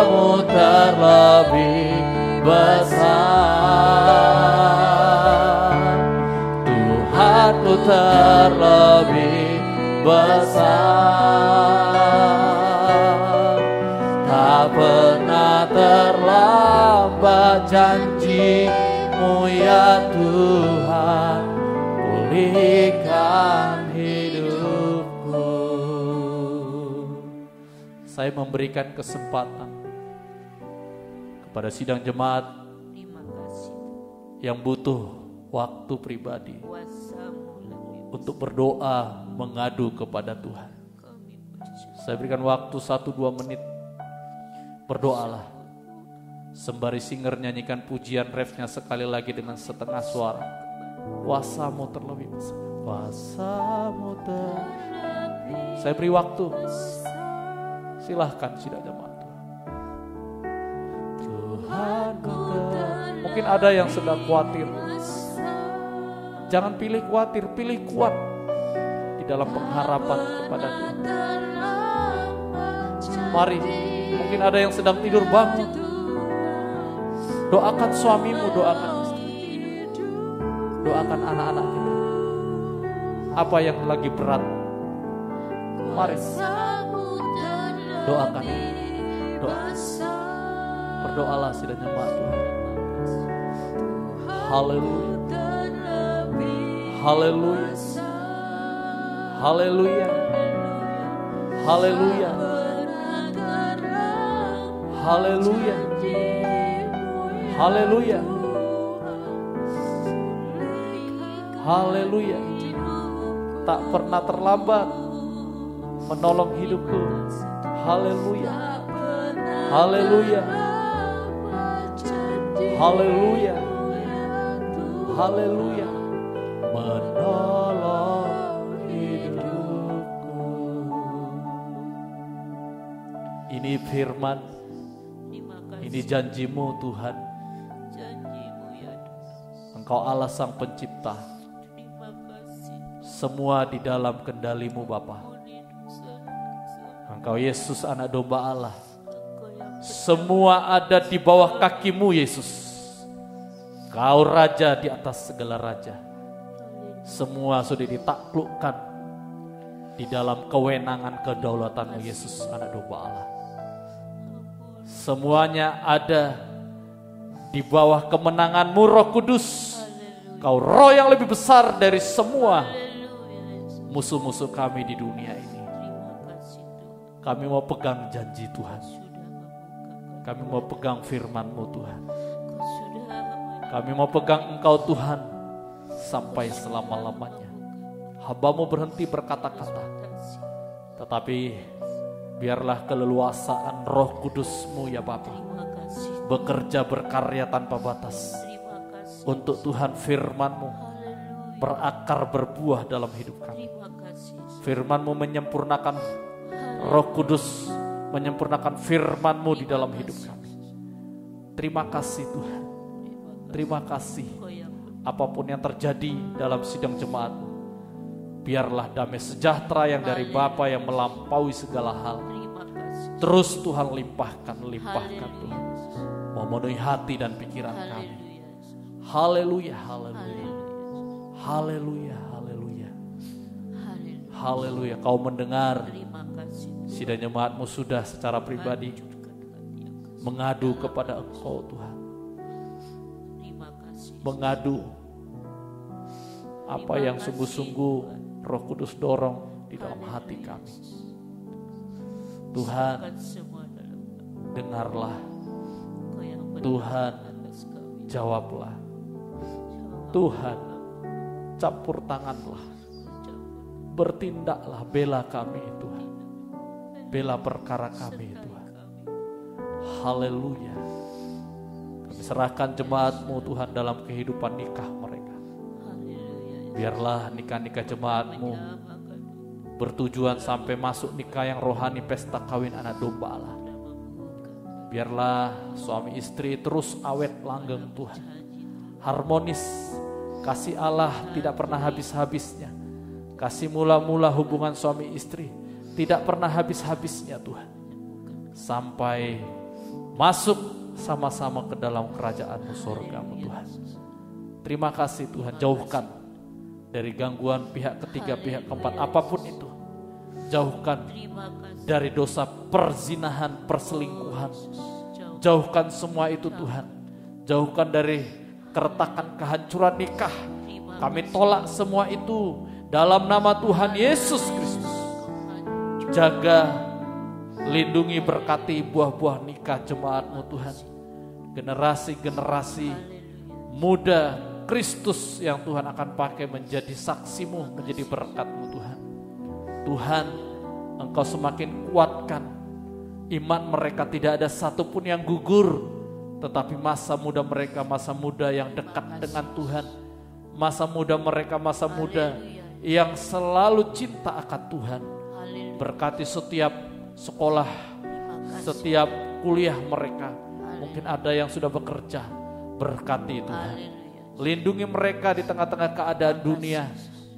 Kuasamu terlebih besar, Tuhanku terlebih besar. Tak pernah terlambat janji-Mu ya Tuhan, pulihkan hidupku. Saya memberikan kesempatan kepada sidang jemaat yang butuh waktu pribadi untuk berdoa, mengadu kepada Tuhan. Saya berikan waktu 1-2 menit. Berdoalah. Sembari singer nyanyikan pujian refnya sekali lagi dengan setengah suara. Kuasamu terlebih besar. Kuasamu terlebih. Saya beri waktu. Silahkan sidang jemaat Tuhan. Mungkin ada yang sedang khawatir. Jangan pilih khawatir, pilih kuat di dalam pengharapan kepada Tuhan. Mari, mungkin ada yang sedang tidur, bangun. Doakan suamimu, doakan istri, doakan anak-anak kita. Apa yang lagi berat, mari doakan. Berdoalah sidang jemaat Tuhan. Haleluya. Haleluya. Haleluya. Haleluya. Haleluya. Haleluya. Haleluya. Tak pernah terlambat menolong hidupku. Haleluya. Haleluya. Haleluya. Haleluya. Menolong hidupku. Ini firman, ini janji-Mu Tuhan. Engkau Allah Sang Pencipta. Semua di dalam kendali-Mu Bapa. Engkau Yesus Anak Domba Allah. Semua ada di bawah kaki-Mu Yesus. Kau Raja di atas segala raja. Semua sudah ditaklukkan di dalam kewenangan kedaulatan-Mu Yesus Anak Domba Allah. Semuanya ada di bawah kemenangan-Mu Roh Kudus. Kau Roh yang lebih besar dari semua musuh-musuh kami di dunia ini. Kami mau pegang janji Tuhan. Kami mau pegang firman-Mu Tuhan. Kami mau pegang Engkau Tuhan sampai selama-lamanya. Hamba-Mu berhenti berkata-kata, tetapi biarlah keleluasaan Roh Kudus-Mu ya Bapa bekerja berkarya tanpa batas untuk Tuhan firman-Mu berakar berbuah dalam hidup kami. Firman-Mu menyempurnakan, Roh Kudus menyempurnakan firman-Mu di dalam hidup kami. Terima kasih Tuhan. Terima kasih. Apapun yang terjadi dalam sidang jemaat, biarlah damai sejahtera yang dari Bapa yang melampaui segala hal terus Tuhan limpahkan Tuhan, memenuhi hati dan pikiran kami. Haleluya, haleluya, haleluya, haleluya, haleluya. Kau mendengar sidang jemaat-Mu sudah secara pribadi mengadu kepada Engkau Tuhan, mengadu apa yang sungguh-sungguh Roh Kudus dorong di dalam hati kami. Tuhan, dengarlah. Tuhan, jawablah. Tuhan, campur tanganlah. Bertindaklah, bela kami Tuhan. Bela perkara kami Tuhan. Haleluya. Kami serahkan jemaat-Mu Tuhan dalam kehidupan nikah mereka. Biarlah nikah-nikah jemaat-Mu bertujuan sampai masuk nikah yang rohani, pesta kawin anak domba Allah. Biarlah suami istri terus awet langgeng Tuhan, harmonis. Kasih Allah tidak pernah habis-habisnya. Kasih mula-mula hubungan suami istri tidak pernah habis-habisnya Tuhan. Sampai masuk sama-sama ke dalam kerajaan-Mu, surga-Mu Tuhan. Terima kasih Tuhan, jauhkan dari gangguan pihak ketiga, pihak keempat, apapun itu. Jauhkan dari dosa perzinahan, perselingkuhan. Jauhkan semua itu Tuhan. Jauhkan dari keretakan, kehancuran nikah. Kami tolak semua itu dalam nama Tuhan Yesus Kristus. Jaga, lindungi, berkati buah-buah nikah jemaat-Mu Tuhan. Generasi-generasi muda Kristus yang Tuhan akan pakai menjadi saksi-Mu, menjadi berkat-Mu Tuhan. Tuhan, Engkau semakin kuatkan iman mereka, tidak ada satupun yang gugur. Tetapi masa muda mereka, masa muda yang dekat dengan Tuhan. Masa muda mereka, masa muda yang selalu cinta akan Tuhan. Berkati setiap sekolah, setiap kuliah mereka. Mungkin ada yang sudah bekerja, berkati Tuhan. Lindungi mereka di tengah-tengah keadaan dunia,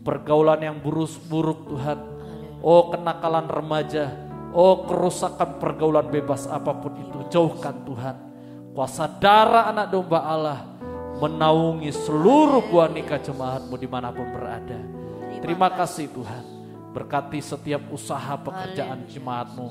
pergaulan yang buruk Tuhan. Oh kenakalan remaja, oh kerusakan pergaulan bebas apapun itu, jauhkan Tuhan. Kuasa darah anak domba Allah menaungi seluruh buah nikah jemaat-Mu dimanapun berada. Terima kasih Tuhan, berkati setiap usaha pekerjaan jemaat-Mu,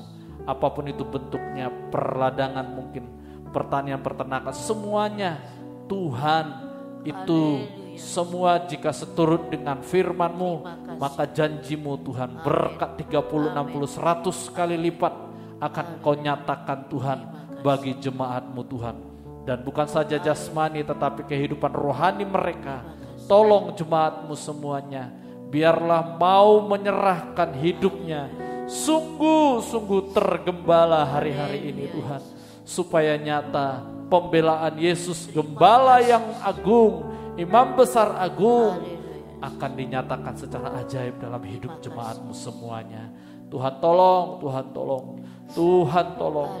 apapun itu bentuknya, perladangan mungkin, pertanian, peternakan, semuanya Tuhan. Itu semua jika seturut dengan firman-Mu, maka janji-Mu Tuhan, berkat 30, 60, 100 kali lipat akan Kau nyatakan Tuhan bagi jemaat-Mu Tuhan. Dan bukan saja jasmani tetapi kehidupan rohani mereka. Tolong jemaat-Mu semuanya, biarlah mau menyerahkan hidupnya sungguh-sungguh tergembala hari-hari ini Tuhan. Supaya nyata pembelaan Yesus, Gembala yang agung, Imam besar agung, akan dinyatakan secara ajaib dalam hidup jemaat-Mu semuanya. Tuhan tolong, Tuhan tolong, Tuhan tolong,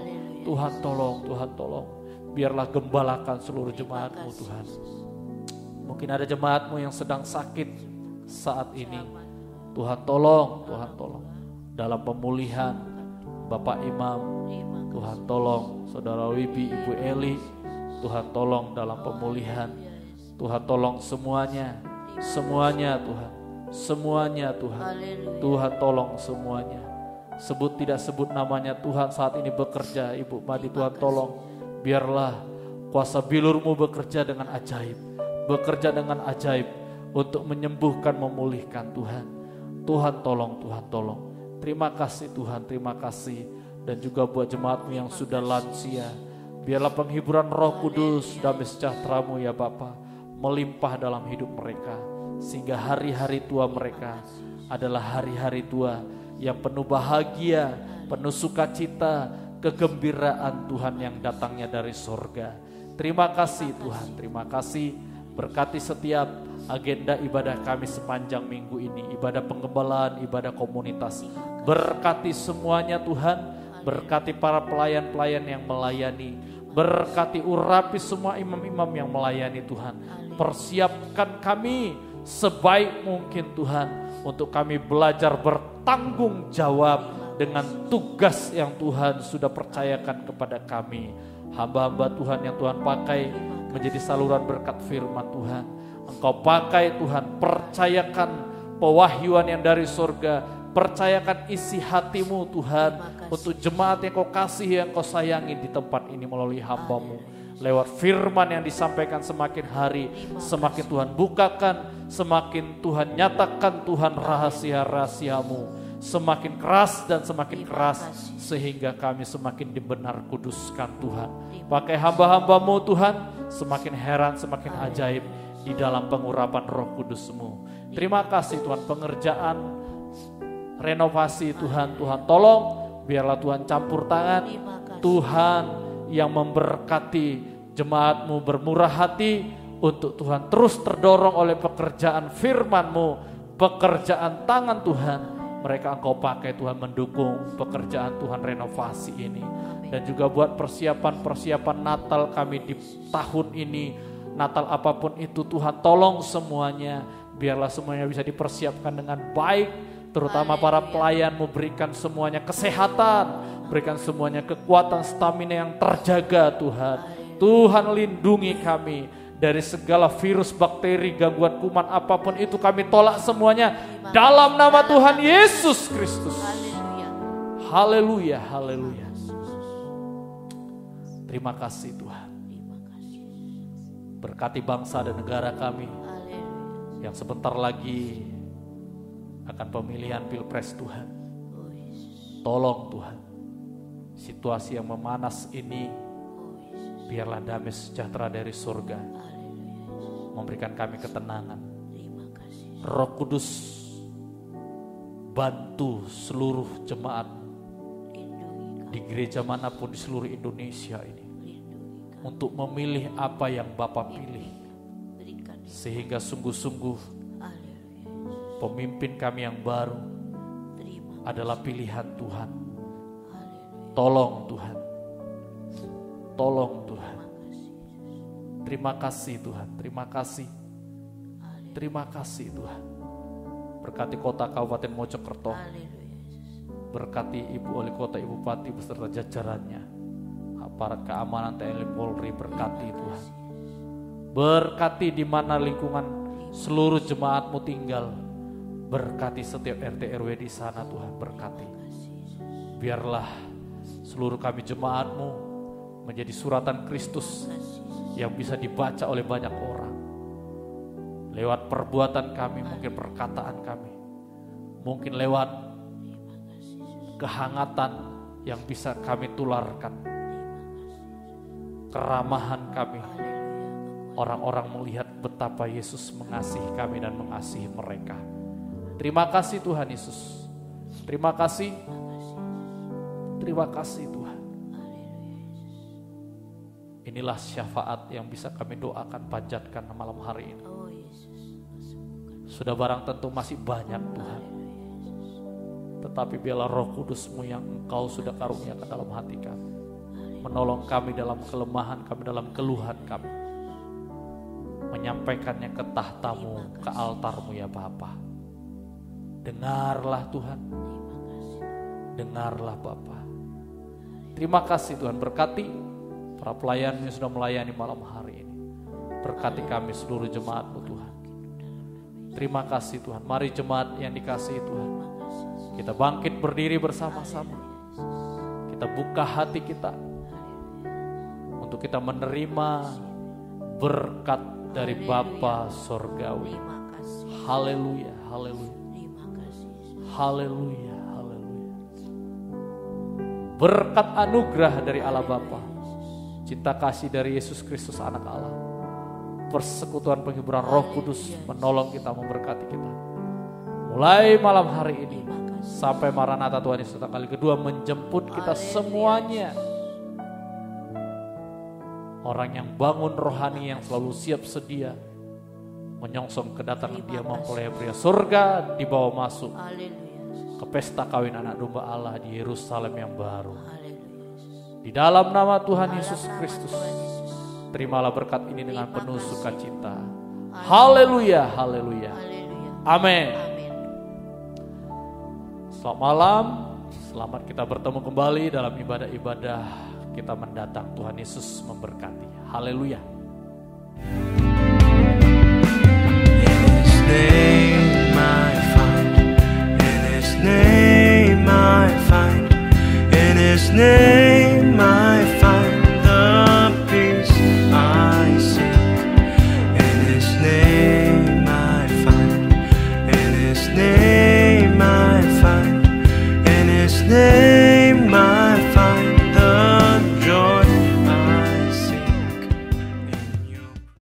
Tuhan tolong, Tuhan tolong. Biarlah gembalakan seluruh jemaat-Mu Tuhan. Mungkin ada jemaat-Mu yang sedang sakit saat ini. Tuhan tolong, Tuhan tolong. Dalam pemulihan, Bapak Imam, Tuhan tolong. Saudara Wibi, Ibu Eli, Tuhan tolong dalam pemulihan. Tuhan tolong semuanya, semuanya Tuhan, semuanya Tuhan. Tuhan tolong semuanya. Sebut tidak sebut namanya, Tuhan saat ini bekerja. Ibu Madi, Tuhan tolong. Biarlah kuasa bilur-Mu bekerja dengan ajaib, bekerja dengan ajaib untuk menyembuhkan, memulihkan Tuhan. Tuhan tolong, Tuhan tolong. Terima kasih Tuhan, terima kasih. Dan juga buat jemaat-Mu yang sudah lansia, biarlah penghiburan Roh Kudus, damai sejahtera-Mu ya Bapa melimpah dalam hidup mereka. Sehingga hari-hari tua mereka adalah hari-hari tua yang penuh bahagia, penuh sukacita, kegembiraan Tuhan yang datangnya dari sorga. Terima kasih Tuhan, terima kasih. Berkati setiap agenda ibadah kami sepanjang minggu ini, ibadah penggembalaan, ibadah komunitas. Berkati semuanya Tuhan, berkati para pelayan-pelayan yang melayani, berkati urapi semua imam-imam yang melayani Tuhan. Persiapkan kami sebaik mungkin Tuhan, untuk kami belajar bertanggung jawab dengan tugas yang Tuhan sudah percayakan kepada kami. Hamba-hamba Tuhan yang Tuhan pakai menjadi saluran berkat firman Tuhan. Engkau pakai Tuhan, percayakan pewahyuan yang dari surga, percayakan isi hati-Mu Tuhan untuk jemaat yang Kau kasih, yang Kau sayangi di tempat ini melalui hamba-Mu. Lewat firman yang disampaikan semakin hari, semakin Tuhan bukakan, semakin Tuhan nyatakan Tuhan rahasia-rahasia-Mu. Semakin keras dan semakin keras, sehingga kami semakin dibenar kuduskan Tuhan. Pakai hamba-hamba-Mu Tuhan, semakin heran, semakin ajaib di dalam pengurapan Roh Kudus-Mu. Terima kasih Tuhan, pengerjaan renovasi Tuhan, Tuhan tolong, biarlah Tuhan campur tangan, Tuhan yang memberkati jemaat-Mu bermurah hati, untuk Tuhan terus terdorong oleh pekerjaan firman-Mu, pekerjaan tangan Tuhan. Mereka Engkau pakai Tuhan mendukung pekerjaan Tuhan renovasi ini. Dan juga buat persiapan-persiapan Natal kami di tahun ini. Natal apapun itu Tuhan tolong semuanya. Biarlah semuanya bisa dipersiapkan dengan baik. terutama para pelayan-Mu, berikan semuanya kesehatan, berikan semuanya kekuatan, stamina yang terjaga Tuhan. Tuhan lindungi kami dari segala virus, bakteri, gangguan kuman apapun itu, kami tolak semuanya dalam nama Tuhan Yesus Kristus. Haleluya, haleluya. Terima kasih Tuhan. Berkati bangsa dan negara kami yang sebentar lagi akan pemilihan pilpres Tuhan. Tolong Tuhan, situasi yang memanas ini biarlah damai sejahtera dari surga memberikan kami ketenangan. Roh Kudus, bantu seluruh jemaat di gereja manapun di seluruh Indonesia ini untuk memilih apa yang Bapa pilih, sehingga sungguh-sungguh pemimpin kami yang baru adalah pilihan Tuhan. Tolong Tuhan, tolong Tuhan. Terima kasih Tuhan, terima kasih, terima kasih Tuhan. Berkati kota Kabupaten Mojokerto, berkati Ibu Wali Kota, Ibu Bupati beserta jajarannya, aparat keamanan TNI Polri, berkati Tuhan. Berkati di mana lingkungan seluruh jemaat-Mu tinggal, berkati setiap RT RW di sana Tuhan, berkati. Biarlah seluruh kami jemaat-Mu menjadi suratan Kristus yang bisa dibaca oleh banyak orang. Lewat perbuatan kami, mungkin perkataan kami, mungkin lewat kehangatan yang bisa kami tularkan, keramahan kami. Orang-orang melihat betapa Yesus mengasihi kami dan mengasihi mereka. Terima kasih Tuhan Yesus. Terima kasih. Terima kasih Tuhan. Inilah syafaat yang bisa kami doakan, panjatkan malam hari ini. Sudah barang tentu masih banyak Tuhan. Tetapi biarlah Roh Kudus-Mu yang Engkau sudah karuniakan dalam hati kami, menolong kami dalam kelemahan kami, dalam keluhan kami, menyampaikannya ke tahta-Mu, ke altar-Mu ya Bapa. Dengarlah Tuhan, dengarlah Bapa. Terima kasih Tuhan, berkati para pelayan yang sudah melayani malam hari ini. Berkati kami seluruh jemaat-Mu Tuhan. Terima kasih Tuhan. Mari jemaat yang dikasihi Tuhan, kita bangkit berdiri bersama-sama. Kita buka hati kita untuk kita menerima berkat dari Bapa Sorgawi. Haleluya, haleluya. Haleluya, haleluya. Berkat anugerah dari Allah Bapa, cinta kasih dari Yesus Kristus Anak Allah, persekutuan penghiburan Roh Kudus menolong kita, memberkati kita. Mulai malam hari ini sampai Maranatha Tuhan Yesus datang kali kedua menjemput kita semuanya. Orang yang bangun rohani, yang selalu siap sedia menyongsong kedatangan Dia mempelai pria surga, dibawa masuk ke pesta kawin anak domba Allah di Yerusalem yang baru. Di dalam nama Tuhan Yesus Kristus, terimalah berkat ini dengan penuh sukacita. Haleluya, haleluya. Amin. Selamat malam, selamat kita bertemu kembali dalam ibadah-ibadah kita mendatang. Tuhan Yesus memberkati. Haleluya. In His name